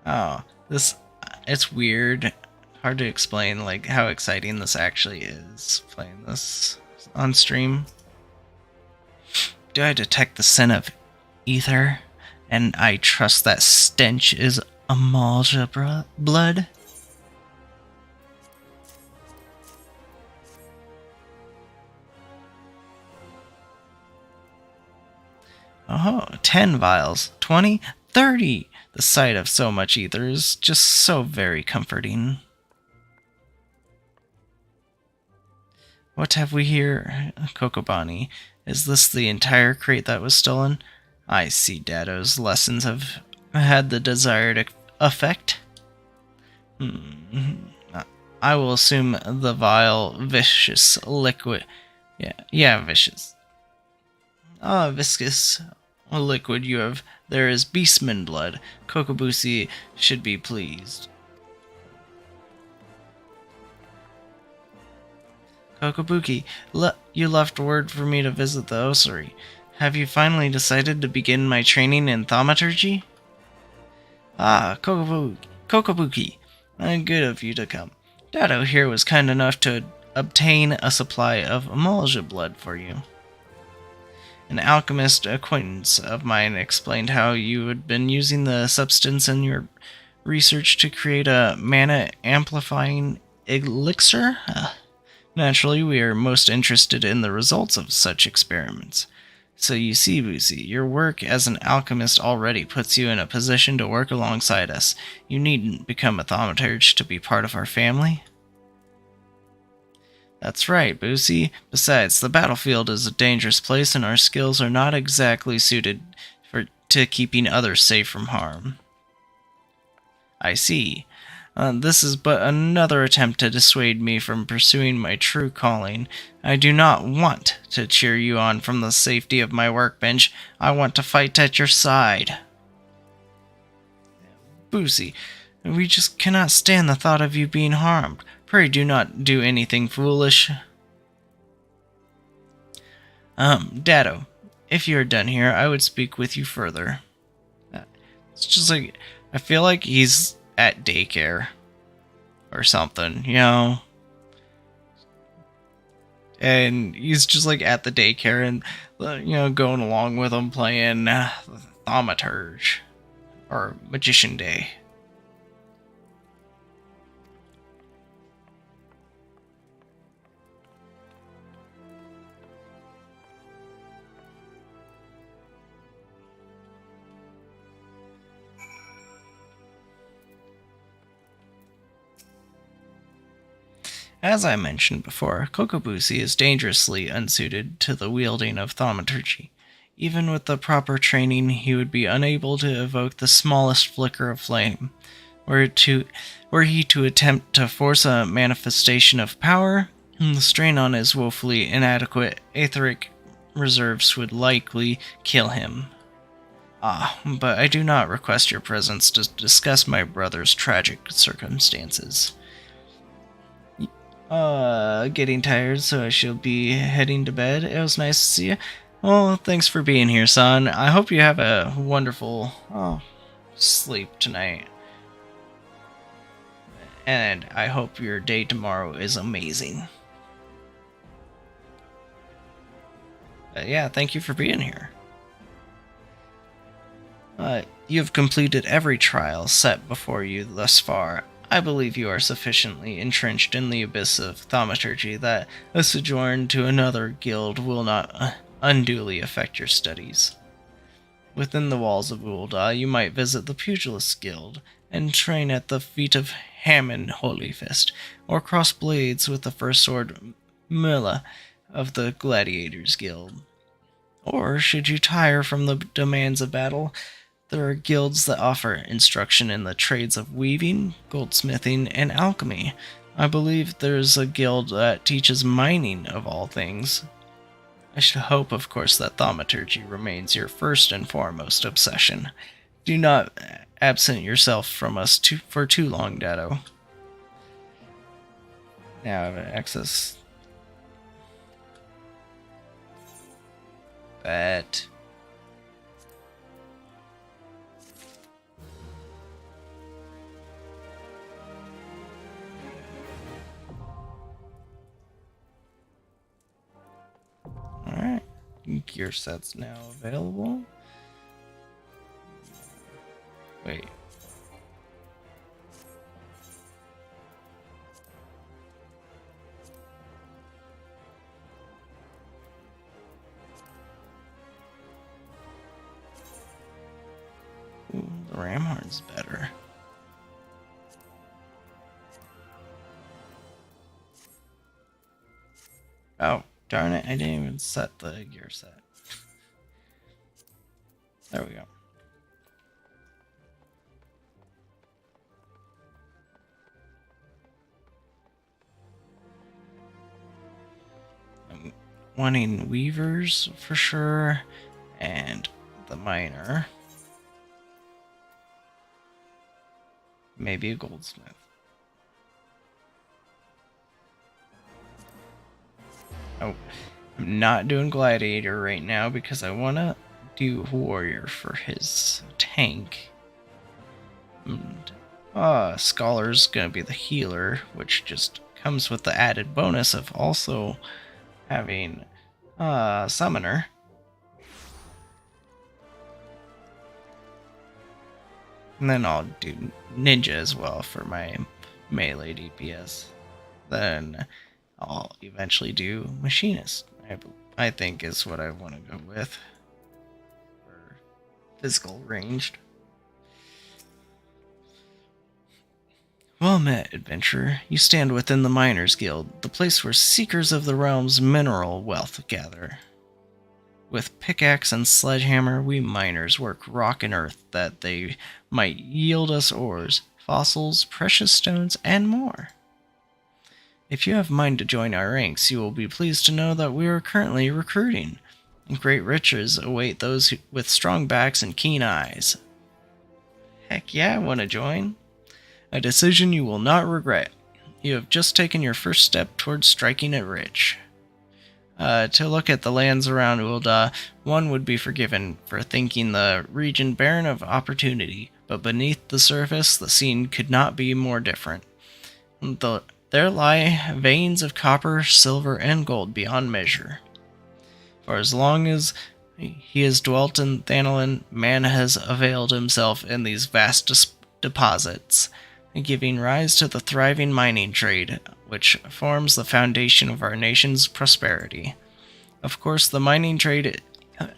Oh, it's weird. Hard to explain, like, how exciting this actually is, playing this on stream. Do I detect the scent of ether? And I trust that stench is Eorzea blood? Oh, 10 vials, 20, 30! The sight of so much ether is just so very comforting. What have we here, Kokobani? Is this the entire crate that was stolen? I see Dado's lessons have had the desired effect. I will assume the vile, vicious liquid... Yeah, vicious. Viscous liquid you have... There is beastman blood. Kokobusi should be pleased. Kokobuki, you left word for me to visit the ossuary. Have you finally decided to begin my training in thaumaturgy? Ah, Kokobuki. Good of you to come. Dado here was kind enough to obtain a supply of Eorzea blood for you. An alchemist acquaintance of mine explained how you had been using the substance in your research to create a mana-amplifying elixir? Naturally, we are most interested in the results of such experiments. So you see, Busi, your work as an alchemist already puts you in a position to work alongside us. You needn't become a thaumaturge to be part of our family. That's right, Busi. Besides, the battlefield is a dangerous place and our skills are not exactly suited to keeping others safe from harm. I see. This is but another attempt to dissuade me from pursuing my true calling. I do not want to cheer you on from the safety of my workbench. I want to fight at your side. Busi, we just cannot stand the thought of you being harmed. Pray do not do anything foolish. Dado, if you are done here, I would speak with you further. It's just like, I feel like he's at daycare or something, you know? And he's just like at the daycare and, going along with him playing Thaumaturge or Magician Day. As I mentioned before, Kokobusi is dangerously unsuited to the wielding of thaumaturgy. Even with the proper training, he would be unable to evoke the smallest flicker of flame. Were he to attempt to force a manifestation of power, the strain on his woefully inadequate etheric reserves would likely kill him. But I do not request your presence to discuss my brother's tragic circumstances. Getting tired, so I shall be heading to bed. It was nice to see you. Well, thanks for being here, son. I hope you have a wonderful sleep tonight. And I hope your day tomorrow is amazing. Yeah, thank you for being here. You have completed every trial set before you thus far. I believe you are sufficiently entrenched in the abyss of thaumaturgy that a sojourn to another guild will not unduly affect your studies. Within the walls of Ul'dah, you might visit the Pugilist Guild and train at the feet of Hammond Holyfist, or cross blades with the First Sword Milla of the Gladiators Guild. Or, should you tire from the demands of battle, there are guilds that offer instruction in the trades of weaving, goldsmithing, and alchemy. I believe there's a guild that teaches mining of all things. I should hope, of course, that thaumaturgy remains your first and foremost obsession. Do not absent yourself from us for too long, Dado. Now I have access. Bet. Alright, gear set's now available. Wait. Ooh, the Ramhorn's better. Oh. Darn it, I didn't even set the gear set. There we go. I'm wanting weavers for sure, and the miner. Maybe a goldsmith. Oh, I'm not doing Gladiator right now because I want to do Warrior for his tank. And, Scholar's going to be the healer, which just comes with the added bonus of also having Summoner. And then I'll do Ninja as well for my melee DPS. Then I'll eventually do Machinist, I think is what I want to go with. For physical ranged. Well met, adventurer. You stand within the Miners Guild, the place where seekers of the realm's mineral wealth gather. With pickaxe and sledgehammer, we miners work rock and earth that they might yield us ores, fossils, precious stones, and more. If you have mind to join our ranks, you will be pleased to know that we are currently recruiting. Great riches await those with strong backs and keen eyes. Heck yeah, I want to join. A decision you will not regret. You have just taken your first step towards striking it rich. To look at the lands around Ul'dah, one would be forgiven for thinking the region barren of opportunity, but beneath the surface, the scene could not be more different. There lie veins of copper, silver, and gold beyond measure. For as long as he has dwelt in Thanalan, man has availed himself in these vast deposits, giving rise to the thriving mining trade, which forms the foundation of our nation's prosperity. Of course, the mining trade,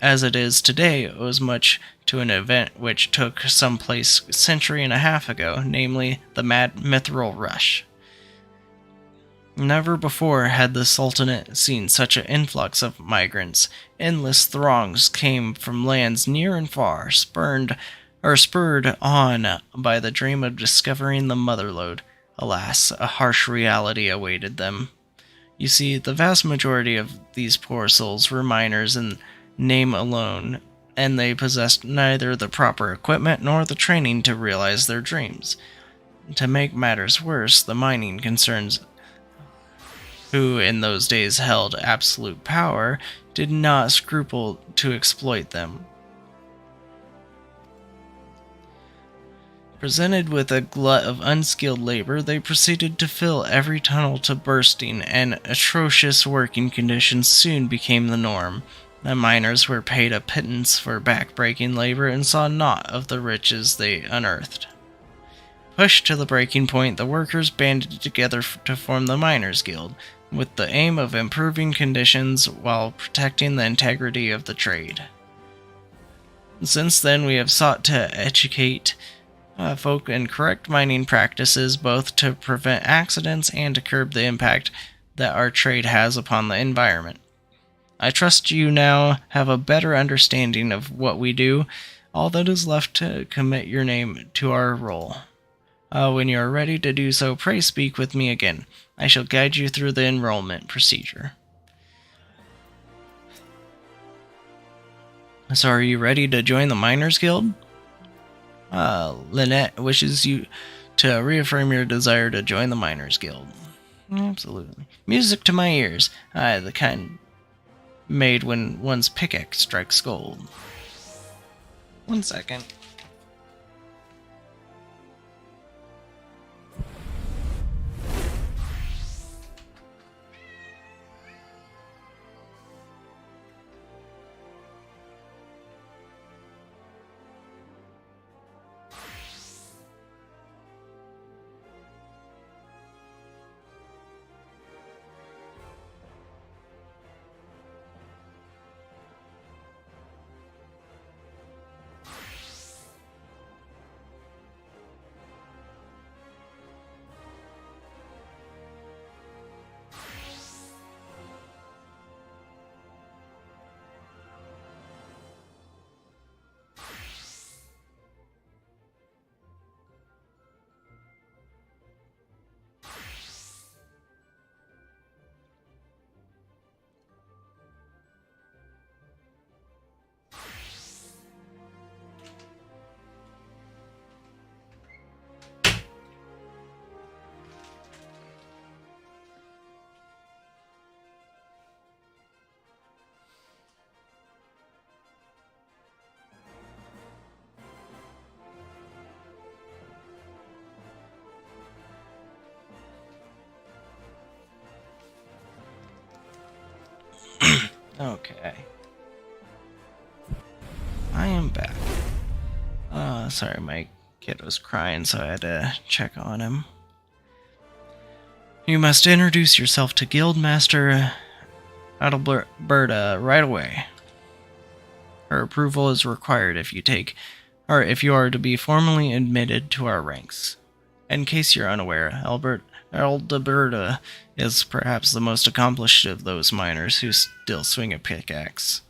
as it is today, owes much to an event which took some place a century and a half ago, namely the Mad Mithril Rush. Never before had the Sultanate seen such an influx of migrants. Endless throngs came from lands near and far, spurred on by the dream of discovering the motherlode. Alas, a harsh reality awaited them. You see, the vast majority of these poor souls were miners in name alone, and they possessed neither the proper equipment nor the training to realize their dreams. To make matters worse, the mining concerns, who in those days held absolute power, did not scruple to exploit them. Presented with a glut of unskilled labor, they proceeded to fill every tunnel to bursting, and atrocious working conditions soon became the norm. The miners were paid a pittance for back-breaking labor and saw naught of the riches they unearthed. Pushed to the breaking point, the workers banded together to form the Miners' Guild, with the aim of improving conditions while protecting the integrity of the trade. Since then, we have sought to educate folk in correct mining practices, both to prevent accidents and to curb the impact that our trade has upon the environment. I trust you now have a better understanding of what we do. All that is left to commit your name to our role. When you are ready to do so, pray speak with me again. I shall guide you through the enrollment procedure. So are you ready to join the Miners Guild? Lynette wishes you to reaffirm your desire to join the Miners Guild. Absolutely. Music to my ears. The kind made when one's pickaxe strikes gold. 1 second. Okay. I am back. Sorry, my kid was crying, so I had to check on him. You must introduce yourself to Guildmaster Adalberta right away. Her approval is required if you are to be formally admitted to our ranks. In case you're unaware, Adalberta is perhaps the most accomplished of those miners who still swing a pickaxe.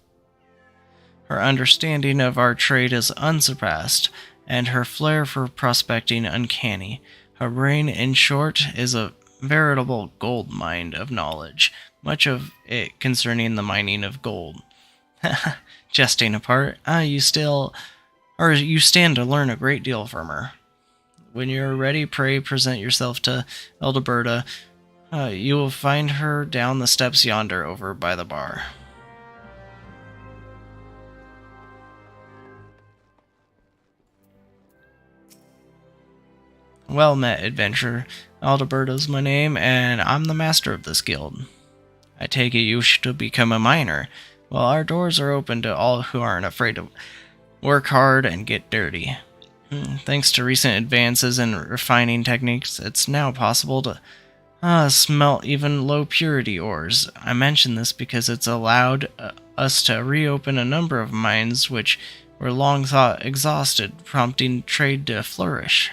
Her understanding of our trade is unsurpassed, and her flair for prospecting uncanny. Her brain, in short, is a veritable gold mine of knowledge, much of it concerning the mining of gold. Jesting apart, you stand to learn a great deal from her. When you are ready, pray present yourself to Adalberta, You will find her down the steps yonder over by the bar. Well met, adventurer. Aldeberto's my name, and I'm the master of this guild. I take it you wish to become a miner. Well, our doors are open to all who aren't afraid to work hard and get dirty. Thanks to recent advances in refining techniques, it's now possible to smelt even low-purity ores. I mention this because it's allowed us to reopen a number of mines which were long thought exhausted, prompting trade to flourish.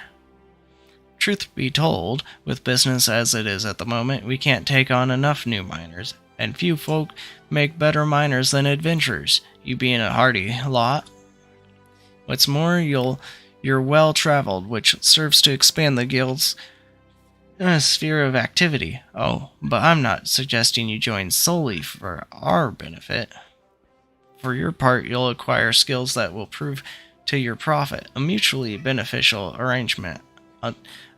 Truth be told, with business as it is at the moment, we can't take on enough new miners, and few folk make better miners than adventurers, you being a hardy lot. What's more, you're well-traveled, which serves to expand the guild's sphere of activity. Oh, but I'm not suggesting you join solely for our benefit. For your part, you'll acquire skills that will prove to your profit, a mutually beneficial arrangement.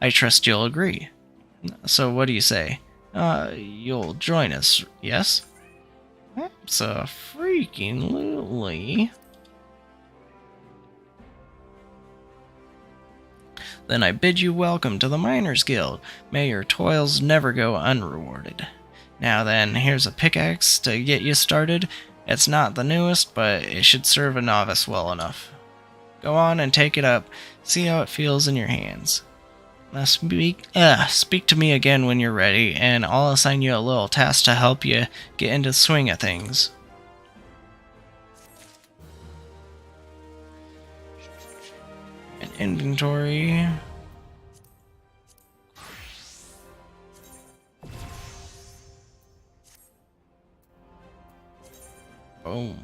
I trust you'll agree. So what do you say? You'll join us, yes? Freaking-lutely. Then I bid you welcome to the Miners Guild. May your toils never go unrewarded. Now then, here's a pickaxe to get you started. It's not the newest, but it should serve a novice well enough. Go on and take it up. See how it feels in your hands. Now speak to me again when you're ready, and I'll assign you a little task to help you get into the swing of things. An inventory. Boom.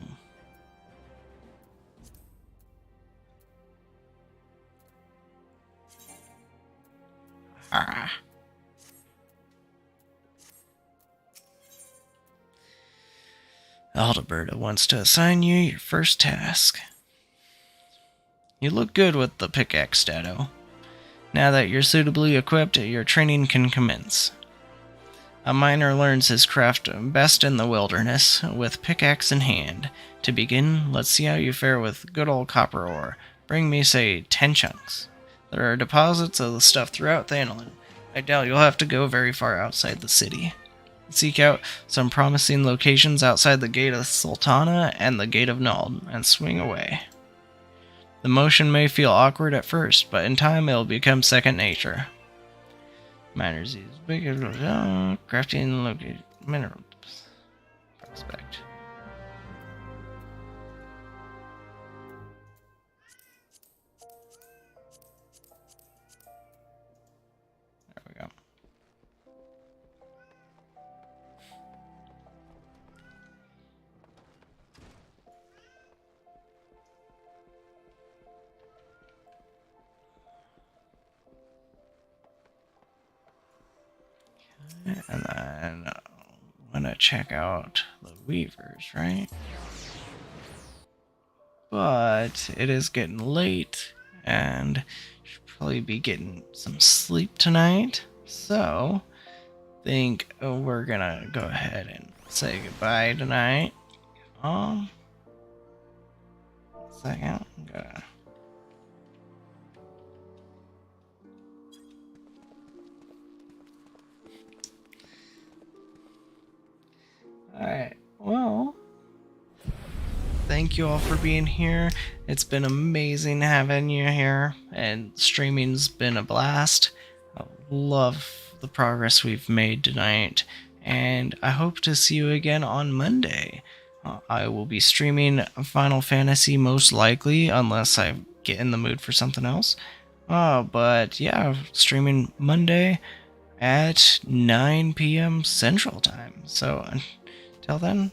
Ah. Aldeberta wants to assign you your first task. You look good with the pickaxe, Dado. Now that you're suitably equipped, your training can commence. A miner learns his craft best in the wilderness, with pickaxe in hand. To begin, let's see how you fare with good old copper ore. Bring me, say, 10 chunks. There are deposits of the stuff throughout Thanalan. I doubt you'll have to go very far outside the city. Seek out some promising locations outside the Gate of Sultana and the Gate of Nald, and swing away. The motion may feel awkward at first, but in time it'll become second nature. Miners use bigger crafting location minerals. Prospect. There we go. And then I'm gonna check out the weavers, right? But it is getting late, and should probably be getting some sleep tonight. So, think we're gonna go ahead and say goodbye tonight. One second. Alright, well, thank you all for being here. It's been amazing having you here, and streaming's been a blast. I love the progress we've made tonight, and I hope to see you again on Monday. I will be streaming Final Fantasy most likely, unless I get in the mood for something else. But yeah, streaming Monday at 9 p.m. Central Time. So until then,